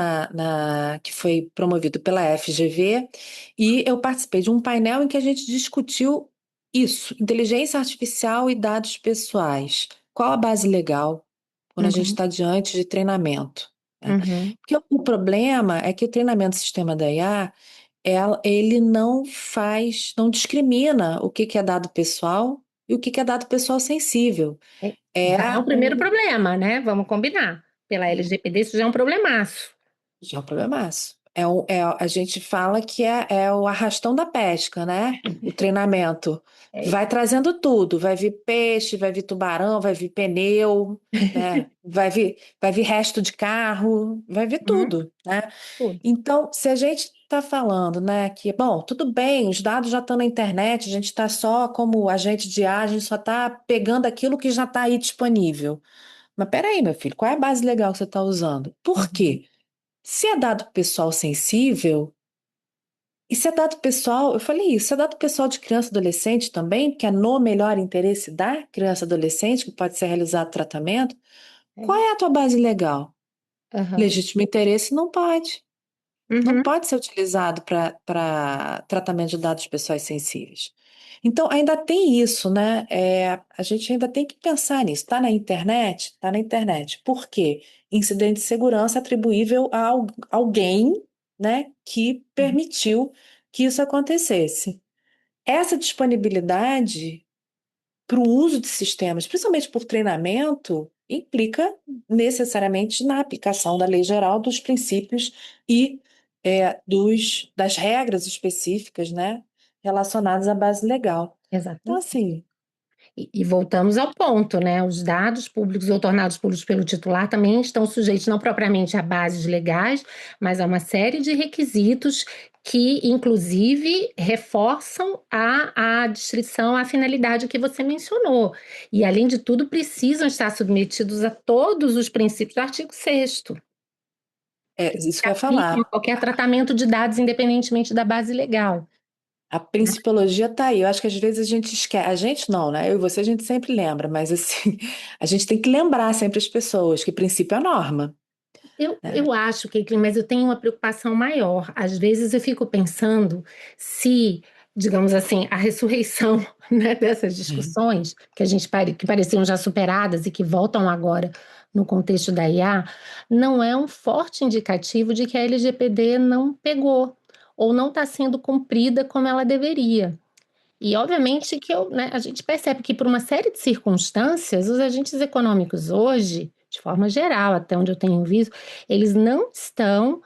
que foi promovido pela FGV, e eu participei de um painel em que a gente discutiu isso, inteligência artificial e dados pessoais. Qual a base legal quando a gente Uhum, está diante de treinamento, né? uhum. Porque o problema é que o treinamento do sistema da IA ele não discrimina o que que é dado pessoal e o que que é dado pessoal sensível. É Já é o primeiro um, problema, né? Vamos combinar. Pela LGPD, isso já é um problemaço. já é um problemaço. A gente fala que é o arrastão da pesca, né? O treinamento. É. Vai trazendo tudo, vai vir peixe, vai vir tubarão, vai vir pneu, né? Vai vir resto de carro, vai vir Uhum, tudo, né? tudo. Então, se a gente está falando, né, que, bom, tudo bem, os dados já estão na internet, a gente está só como agente de IA, a gente só está pegando aquilo que já está aí disponível. Mas peraí, meu filho, qual é a base legal que você está usando? Por Uhum. quê? Se é dado pessoal sensível, e se é dado pessoal, eu falei isso, se é dado pessoal de criança e adolescente também, que é no melhor interesse da criança e adolescente, que pode ser realizado tratamento, qual É. é a tua base legal? Aham. Legítimo interesse não pode. Não Uhum. pode ser utilizado para tratamento de dados pessoais sensíveis. Então, ainda tem isso, né? A gente ainda tem que pensar nisso. Está na internet? Está na internet. Por quê? Incidente de segurança atribuível a alguém, né, que permitiu que isso acontecesse. Essa disponibilidade para o uso de sistemas, principalmente por treinamento, implica necessariamente na aplicação da lei geral dos princípios e das regras específicas, né, relacionadas à base legal. Então, Exatamente. assim, E voltamos ao ponto, né? Os dados públicos ou tornados públicos pelo titular também estão sujeitos não propriamente a bases legais, mas a uma série de requisitos que, inclusive, reforçam a descrição, a finalidade que você mencionou. E, além de tudo, precisam estar submetidos a todos os princípios do artigo 6º, é que isso se que eu ia aplicam a falar. qualquer tratamento de dados, independentemente da base legal. A principiologia está aí. Eu acho que às vezes a gente esquece. A gente não, né? Eu e você a gente sempre lembra, mas assim, a gente tem que lembrar sempre as pessoas que princípio é norma, né? Eu acho, Caitlin, mas eu tenho uma preocupação maior. Às vezes eu fico pensando se, digamos assim, a ressurreição, né, dessas Uhum. discussões que pareciam já superadas e que voltam agora no contexto da IA, não é um forte indicativo de que a LGPD não pegou ou não está sendo cumprida como ela deveria. E obviamente que né, a gente percebe que por uma série de circunstâncias, os agentes econômicos hoje, de forma geral, até onde eu tenho visto, eles não estão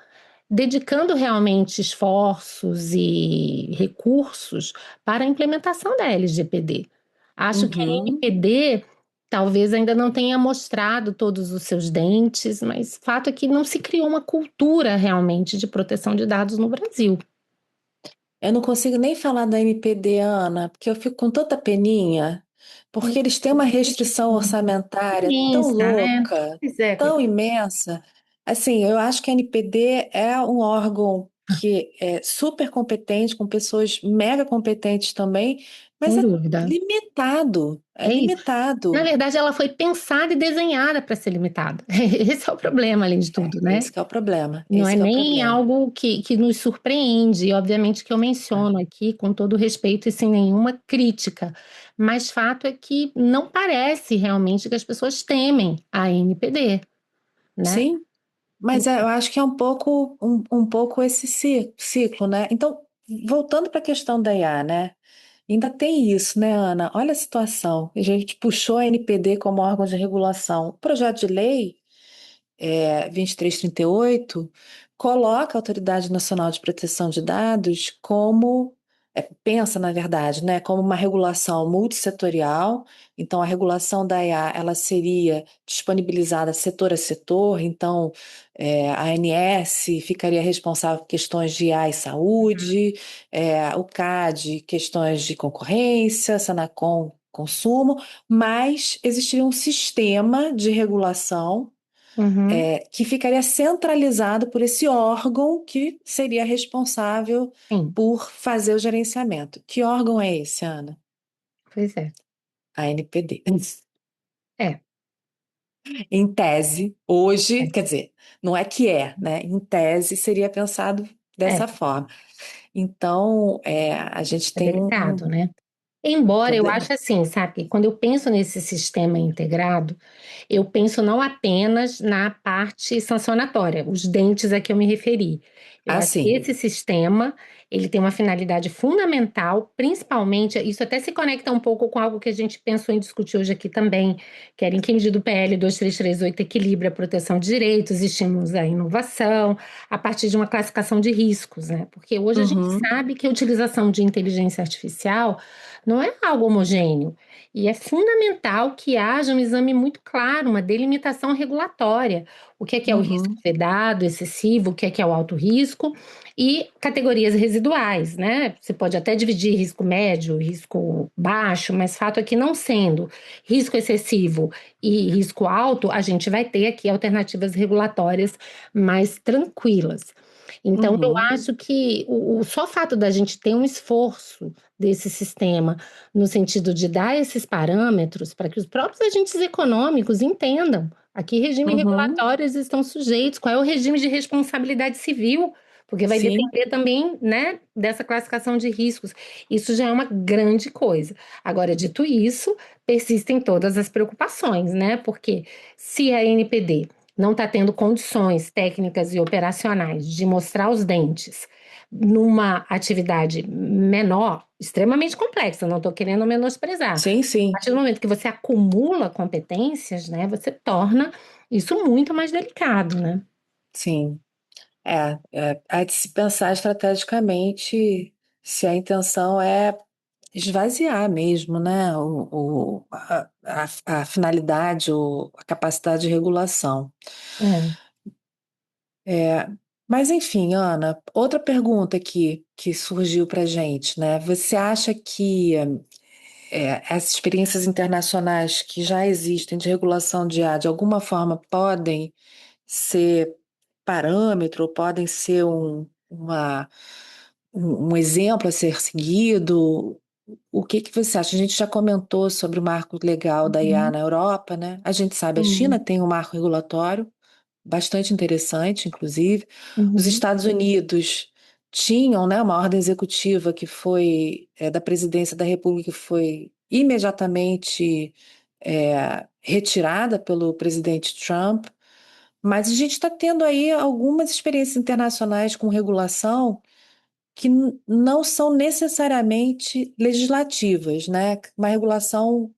dedicando realmente esforços e recursos para a implementação da LGPD. Acho que a Uhum. NPD talvez ainda não tenha mostrado todos os seus dentes, mas fato é que não se criou uma cultura realmente de proteção de dados no Brasil. Eu não consigo nem falar da NPD, Ana, porque eu fico com tanta peninha, porque eles têm uma restrição orçamentária tão Imensa, né? louca, Pois é, tão coitada, imensa. Assim, eu acho que a NPD é um órgão que é super competente, com pessoas mega competentes também, mas sem é dúvida. limitado, é É isso. Na limitado. verdade, ela foi pensada e desenhada para ser limitada. Esse é o problema, além de tudo, né? Esse que é o problema, Não é esse que é o nem problema. algo que nos surpreende, e obviamente que eu menciono aqui com todo respeito e sem nenhuma crítica, mas fato é que não parece realmente que as pessoas temem a NPD, né? Sim, mas eu acho que é um pouco esse ciclo, né? Então, voltando para a questão da IA, né? Ainda tem isso, né, Ana? Olha a situação. A gente puxou a NPD como órgão de regulação. O projeto de lei 2338 coloca a Autoridade Nacional de Proteção de Dados como, pensa, na verdade, né, como uma regulação multissetorial. Então, a regulação da IA, ela seria disponibilizada setor a setor. Então, a ANS ficaria responsável por questões de IA e saúde, o CAD, questões de concorrência, Sanacom, consumo, mas existiria um sistema de regulação Uhum, que ficaria centralizado por esse órgão que seria responsável sim, por fazer o gerenciamento. Que órgão é esse, Ana? pois é. A NPD. É, Em tese, hoje, é, quer dizer, não é que é, né? Em tese seria pensado dessa é, forma. Então, a gente é tem delicado, né? um Embora eu problema. ache assim, sabe, que quando eu penso nesse sistema integrado, eu penso não apenas na parte sancionatória, os dentes a que eu me referi. Eu acho que Assim. esse sistema, ele tem uma finalidade fundamental, principalmente, isso até se conecta um pouco com algo que a gente pensou em discutir hoje aqui também, que era em que medida o PL 2338 equilibra a proteção de direitos, estímulos à inovação, a partir de uma classificação de riscos, né? Porque hoje a gente Uhum, sabe que a utilização de inteligência artificial não é algo homogêneo. E é fundamental que haja um exame muito claro, uma delimitação regulatória. O que é o risco uhum, vedado, excessivo, o que é o alto risco e categorias residuais, né? Você pode até dividir risco médio, risco baixo, mas fato é que não sendo risco excessivo e risco alto, a gente vai ter aqui alternativas regulatórias mais tranquilas. Então, eu uhum, acho que o só fato da gente ter um esforço desse sistema, no sentido de dar esses parâmetros para que os próprios agentes econômicos entendam a que regime uhum, regulatório eles estão sujeitos, qual é o regime de responsabilidade civil, porque vai sim, depender também, né, dessa classificação de riscos. Isso já é uma grande coisa. Agora, dito isso, persistem todas as preocupações, né? Porque se a NPD não está tendo condições técnicas e operacionais de mostrar os dentes numa atividade menor, extremamente complexa, não estou querendo menosprezar. sim, A sim, partir do momento que você acumula competências, né, você torna isso muito mais delicado, né? sim. Há de se pensar estrategicamente se a intenção é esvaziar mesmo, né, a finalidade ou a capacidade de regulação. É. É, mas, enfim, Ana, outra pergunta aqui que surgiu para gente, né? Você acha que essas experiências internacionais que já existem de regulação de IA, de alguma forma, podem ser parâmetro, ou podem ser um exemplo a ser seguido? O que que você acha? A gente já comentou sobre o marco legal da IA Uhum. na Europa, né? A gente sabe, a China Sim. tem um marco regulatório bastante interessante, inclusive. Os Uhum. Estados Unidos tinham, né, uma ordem executiva que foi da Presidência da República, que foi imediatamente retirada pelo presidente Trump. Mas a gente está tendo aí algumas experiências internacionais com regulação que não são necessariamente legislativas, né? Uma regulação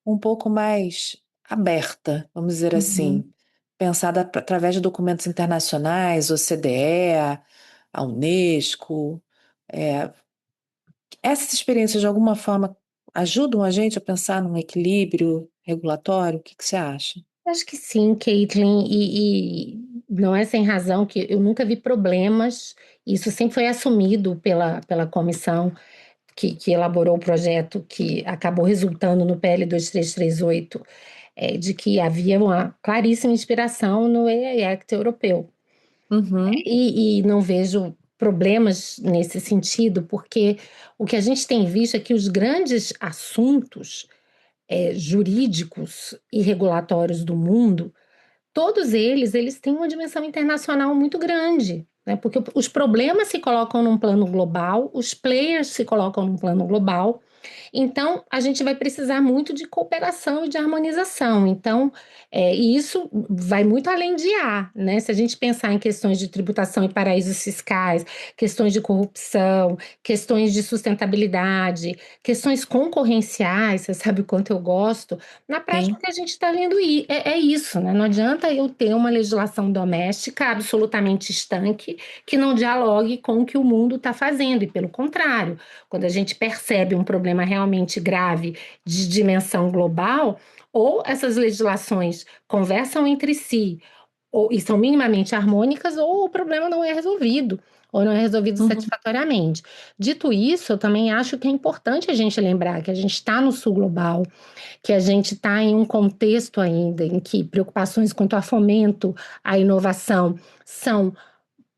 um pouco mais aberta, vamos dizer Uhum. assim. pensada através de documentos internacionais, OCDE, a Unesco. É, essas experiências, de alguma forma, ajudam a gente a pensar num equilíbrio regulatório? O que que você acha? Acho que sim, Caitlin, e não é sem razão que eu nunca vi problemas, isso sempre foi assumido pela comissão que elaborou o projeto que acabou resultando no PL 2338, de que havia uma claríssima inspiração no AI Act europeu. Uhum, E não vejo problemas nesse sentido, porque o que a gente tem visto é que os grandes assuntos jurídicos e regulatórios do mundo, todos eles têm uma dimensão internacional muito grande, né? Porque os problemas se colocam num plano global, os players se colocam num plano global, então a gente vai precisar muito de cooperação e de harmonização. Então, e isso vai muito além de IA, né? Se a gente pensar em questões de tributação e paraísos fiscais, questões de corrupção, questões de sustentabilidade, questões concorrenciais, você sabe o quanto eu gosto. Na prática, o sim, que a gente está vendo é isso, né? Não adianta eu ter uma legislação doméstica absolutamente estanque que não dialogue com o que o mundo está fazendo, e pelo contrário, quando a gente percebe um problema realmente grave de dimensão global, ou essas legislações conversam entre si, e são minimamente harmônicas, ou o problema não é resolvido, ou não é resolvido uhum, satisfatoriamente. Dito isso, eu também acho que é importante a gente lembrar que a gente está no sul global, que a gente está em um contexto ainda em que preocupações quanto a fomento, à inovação, são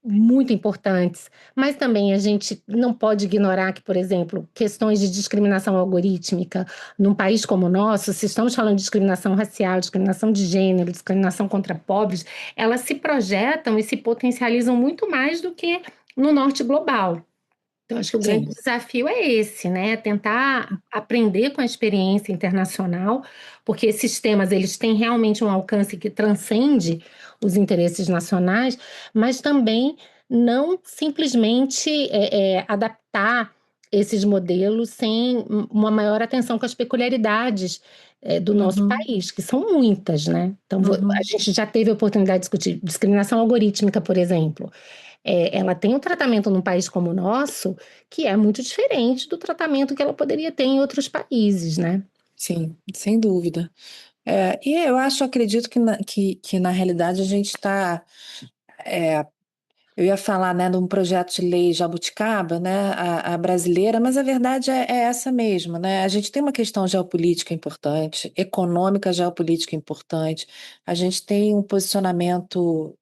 muito importantes, mas também a gente não pode ignorar que, por exemplo, questões de discriminação algorítmica num país como o nosso, se estamos falando de discriminação racial, discriminação de gênero, discriminação contra pobres, elas se projetam e se potencializam muito mais do que no norte global. Então, acho que o grande sim, desafio é esse, né? Tentar aprender com a experiência internacional, porque esses temas eles têm realmente um alcance que transcende os interesses nacionais, mas também não simplesmente adaptar esses modelos sem uma maior atenção com as peculiaridades do nosso uhum, país, que são muitas, né? Então, a uhum. gente já teve a oportunidade de discutir discriminação algorítmica, por exemplo. Ela tem um tratamento num país como o nosso que é muito diferente do tratamento que ela poderia ter em outros países, né? Sim, sem dúvida. E eu acho, acredito que na realidade a gente está. Eu ia falar, né, de um projeto de lei jabuticaba, né, a brasileira, mas a verdade é essa mesmo, né? A gente tem uma questão geopolítica importante, econômica geopolítica importante. A gente tem um posicionamento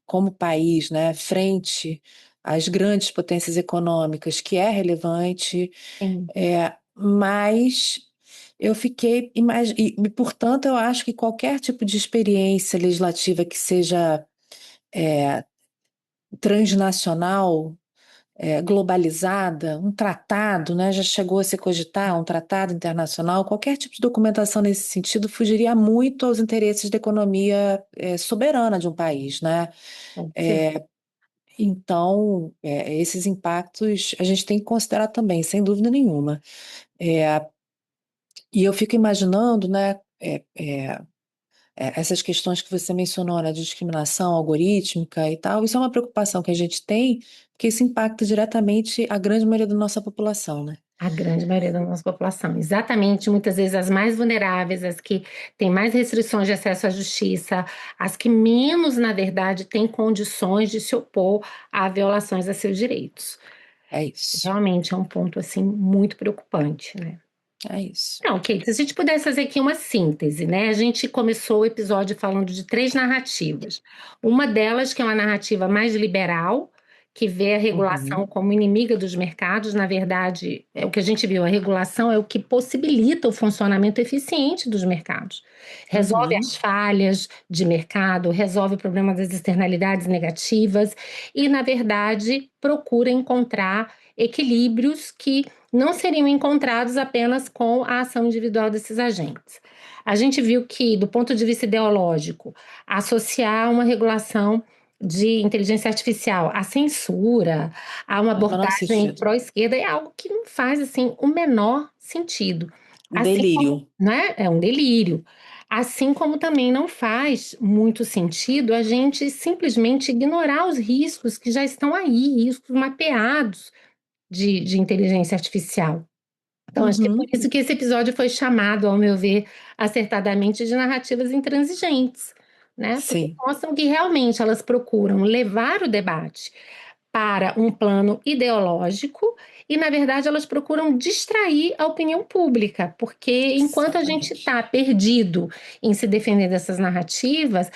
como país, né, frente às grandes potências econômicas, que é relevante, Sim, mas eu fiquei, portanto, eu acho que qualquer tipo de experiência legislativa que seja transnacional, globalizada, um tratado, né, já chegou a se cogitar um tratado internacional, qualquer tipo de documentação nesse sentido fugiria muito aos interesses da economia, soberana de um país, né? com certeza. Então, esses impactos a gente tem que considerar também, sem dúvida nenhuma. É, e eu fico imaginando, né, essas questões que você mencionou, né, de discriminação algorítmica e tal, isso é uma preocupação que a gente tem, porque isso impacta diretamente a grande maioria da nossa população, né? A grande maioria da nossa população. Exatamente, muitas vezes as mais vulneráveis, as que têm mais restrições de acesso à justiça, as que menos, na verdade, têm condições de se opor a violações a seus direitos. É isso, Realmente é um ponto, assim, muito preocupante, né? é isso. Não, Kate, se a gente pudesse fazer aqui uma síntese, né? A gente começou o episódio falando de três narrativas. Uma delas, que é uma narrativa mais liberal, que vê a regulação Uhum, como inimiga dos mercados. Na verdade, é o que a gente viu, a regulação é o que possibilita o funcionamento eficiente dos mercados. Resolve as uhum, falhas de mercado, resolve o problema das externalidades negativas e, na verdade, procura encontrar equilíbrios que não seriam encontrados apenas com a ação individual desses agentes. A gente viu que, do ponto de vista ideológico, associar uma regulação de inteligência artificial à censura, a uma faz o menor abordagem sentido. pró-esquerda é algo que não faz assim o menor sentido. Assim como, Delírio. não é? É um delírio. Assim como também não faz muito sentido a gente simplesmente ignorar os riscos que já estão aí, riscos mapeados de inteligência artificial. Então, acho que é por Uhum. isso que esse episódio foi chamado, ao meu ver, acertadamente, de narrativas intransigentes, né? Porque Sim. mostram que realmente elas procuram levar o debate para um plano ideológico e, na verdade, elas procuram distrair a opinião pública, porque enquanto a gente Exatamente. está perdido em se defender dessas narrativas,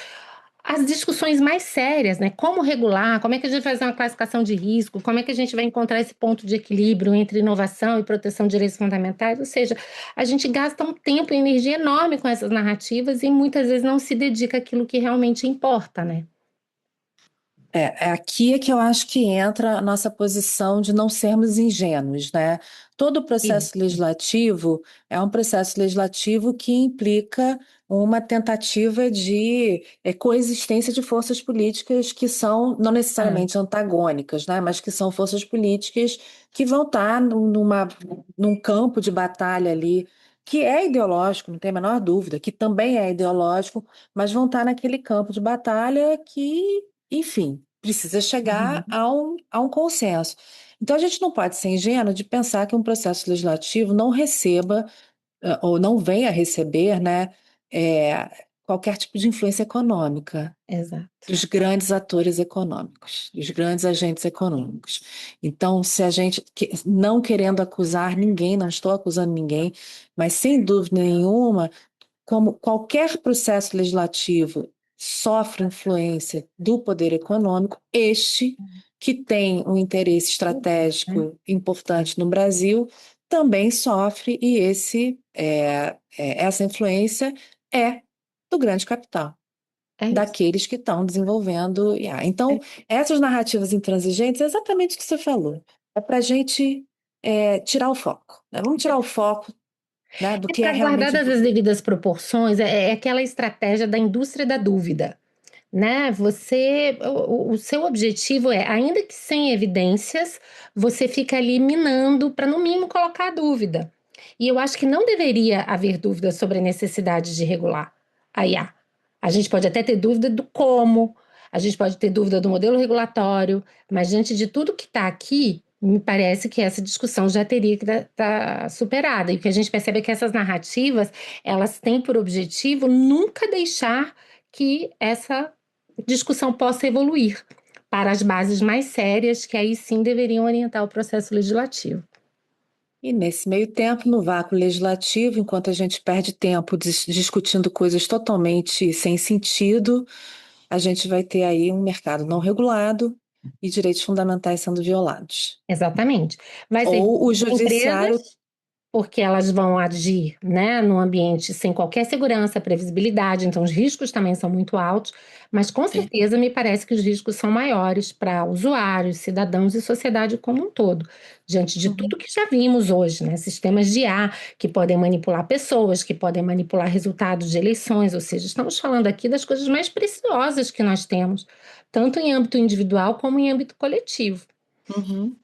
as discussões mais sérias, né? Como regular, como é que a gente vai fazer uma classificação de risco, como é que a gente vai encontrar esse ponto de equilíbrio entre inovação e proteção de direitos fundamentais, ou seja, a gente gasta um tempo e energia enorme com essas narrativas e muitas vezes não se dedica àquilo que realmente importa, né? É aqui é que eu acho que entra a nossa posição de não sermos ingênuos, né? Todo o processo Isso. legislativo é um processo legislativo que implica uma tentativa de coexistência de forças políticas que são não Ah, necessariamente antagônicas, né? Mas que são forças políticas que vão estar num campo de batalha ali que é ideológico, não tem a menor dúvida, que também é ideológico, mas vão estar naquele campo de batalha que, enfim, precisa chegar uhum. a um consenso. Então, a gente não pode ser ingênuo de pensar que um processo legislativo não receba, ou não venha a receber, né, qualquer tipo de influência econômica Exato. dos grandes atores econômicos, dos grandes agentes econômicos. Então, se a gente, não querendo acusar ninguém, não estou acusando ninguém, mas sem dúvida nenhuma, como qualquer processo legislativo sofre influência do poder econômico, este, que tem um interesse Né? estratégico importante no Brasil, também sofre, e essa influência é do grande capital, É isso. daqueles que estão desenvolvendo IA. Então, É, essas narrativas intransigentes é exatamente o que você falou. É para a gente tirar o foco, né? Vamos tirar o foco, né, do é que é para realmente guardadas as importante. devidas proporções, é aquela estratégia da indústria da dúvida. Né? O seu objetivo é, ainda que sem evidências, você fica ali minando para no mínimo colocar a dúvida. E eu acho que não deveria haver dúvida sobre a necessidade de regular a IA. A gente pode até ter dúvida do como, a gente pode ter dúvida do modelo regulatório, mas diante de tudo que está aqui, me parece que essa discussão já teria que estar superada. E o que a gente percebe é que essas narrativas, elas têm por objetivo nunca deixar que essa discussão possa evoluir para as bases mais sérias, que aí sim deveriam orientar o processo legislativo. E nesse meio tempo, no vácuo legislativo, enquanto a gente perde tempo discutindo coisas totalmente sem sentido, a gente vai ter aí um mercado não regulado e direitos fundamentais sendo violados. Exatamente. Vai servir Ou o para judiciário. empresas, porque elas vão agir, né, num ambiente sem qualquer segurança, previsibilidade, então os riscos também são muito altos, mas com é, certeza me parece que os riscos são maiores para usuários, cidadãos e sociedade como um todo, diante de uhum, tudo que já vimos hoje, né, sistemas de IA que podem manipular pessoas, que podem manipular resultados de eleições, ou seja, estamos falando aqui das coisas mais preciosas que nós temos, tanto em âmbito individual como em âmbito coletivo. uhum.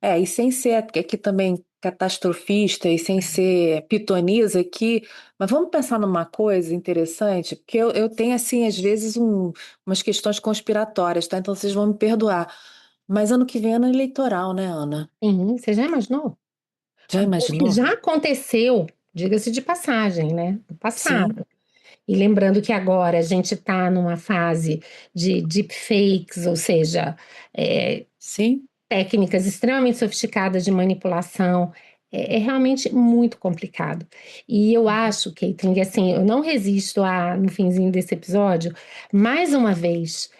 E sem ser aqui também catastrofista e sem ser pitonisa aqui, mas vamos pensar numa coisa interessante, porque eu tenho, assim, às vezes, umas questões conspiratórias, tá? Então vocês vão me perdoar. Mas ano que vem é ano eleitoral, né, Ana? Sim, você já imaginou? Já O que imaginou? já aconteceu, diga-se de passagem, né? No Sim, passado. E lembrando que agora a gente está numa fase de deepfakes, ou seja, é, sim. técnicas extremamente sofisticadas de manipulação. É realmente muito complicado. E eu acho, Caitlin, que assim, eu não resisto a, no finzinho desse episódio, mais uma vez,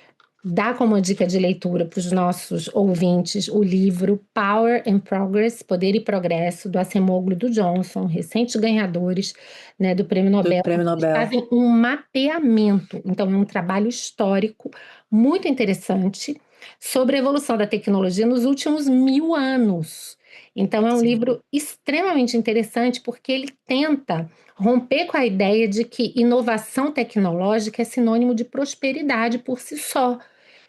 dá como dica de leitura para os nossos ouvintes o livro Power and Progress, Poder e Progresso, do Acemoglu e do Johnson, recentes ganhadores, né, do Prêmio Do Nobel. Prêmio Eles Nobel. fazem um mapeamento, então é um trabalho histórico muito interessante sobre a evolução da tecnologia nos últimos 1000 anos. Então é um Sim. livro extremamente interessante porque ele tenta romper com a ideia de que inovação tecnológica é sinônimo de prosperidade por si só.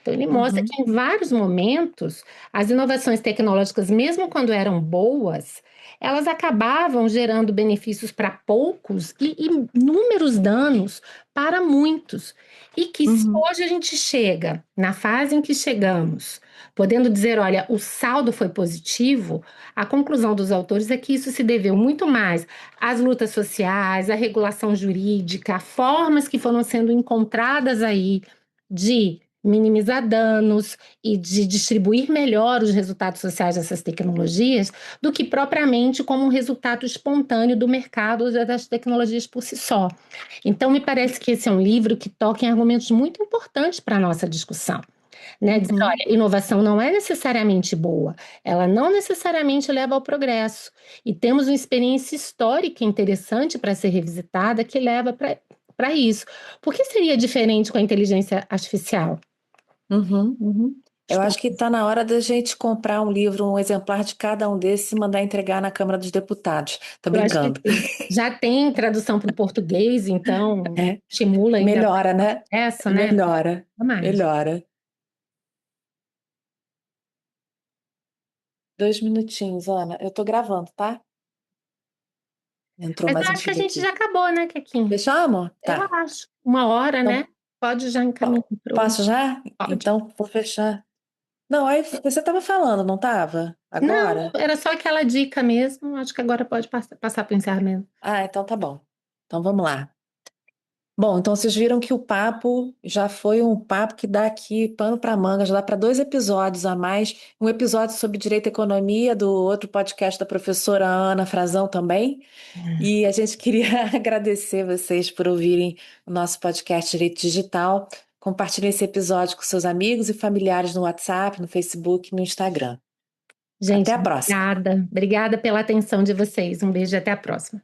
Então, ele mostra Uhum, que em vários momentos, as inovações tecnológicas, mesmo quando eram boas, elas acabavam gerando benefícios para poucos e inúmeros danos para muitos. E que se uhum, hoje a gente chega na fase em que chegamos, podendo dizer, olha, o saldo foi positivo, a conclusão dos autores é que isso se deveu muito mais às lutas sociais, à regulação jurídica, a formas que foram sendo encontradas aí de minimizar danos e de distribuir melhor os resultados sociais dessas tecnologias, do que propriamente como um resultado espontâneo do mercado das tecnologias por si só. Então, me parece que esse é um livro que toca em argumentos muito importantes para a nossa discussão. Né? Dizer, uhum. olha, inovação não é necessariamente boa, ela não necessariamente leva ao progresso. E temos uma experiência histórica interessante para ser revisitada que leva para isso. Por que seria diferente com a inteligência artificial? Uhum, uhum. Eu acho que está na hora da gente comprar um livro, um exemplar de cada um desses e mandar entregar na Câmara dos Deputados. Tô Eu acho que brincando. sim. Já tem tradução para o português, então É, estimula ainda mais melhora, né? essa, né? Melhora, Mais. melhora. 2 minutinhos, Ana. Eu tô gravando, tá? Entrou Mas eu mais um acho que a filho gente aqui. já acabou, né, Kequinho? Fechamos? Eu Tá. acho. 1 hora, né? Então, Pode já encaminhar para o. posso já? Pode. Então, vou fechar. Não, aí você estava falando, não estava? Não, Agora? era só aquela dica mesmo. Acho que agora pode passar para o encerramento. Ah, então tá bom. Então vamos lá. Bom, então vocês viram que o papo já foi um papo que dá aqui pano para manga, já dá para 2 episódios a mais. Um episódio sobre direito e economia, do outro podcast da professora Ana Frazão também. E a gente queria agradecer vocês por ouvirem o nosso podcast Direito Digital. Compartilhem esse episódio com seus amigos e familiares no WhatsApp, no Facebook, no Instagram. Até Gente, a próxima. obrigada. Obrigada pela atenção de vocês. Um beijo e até a próxima.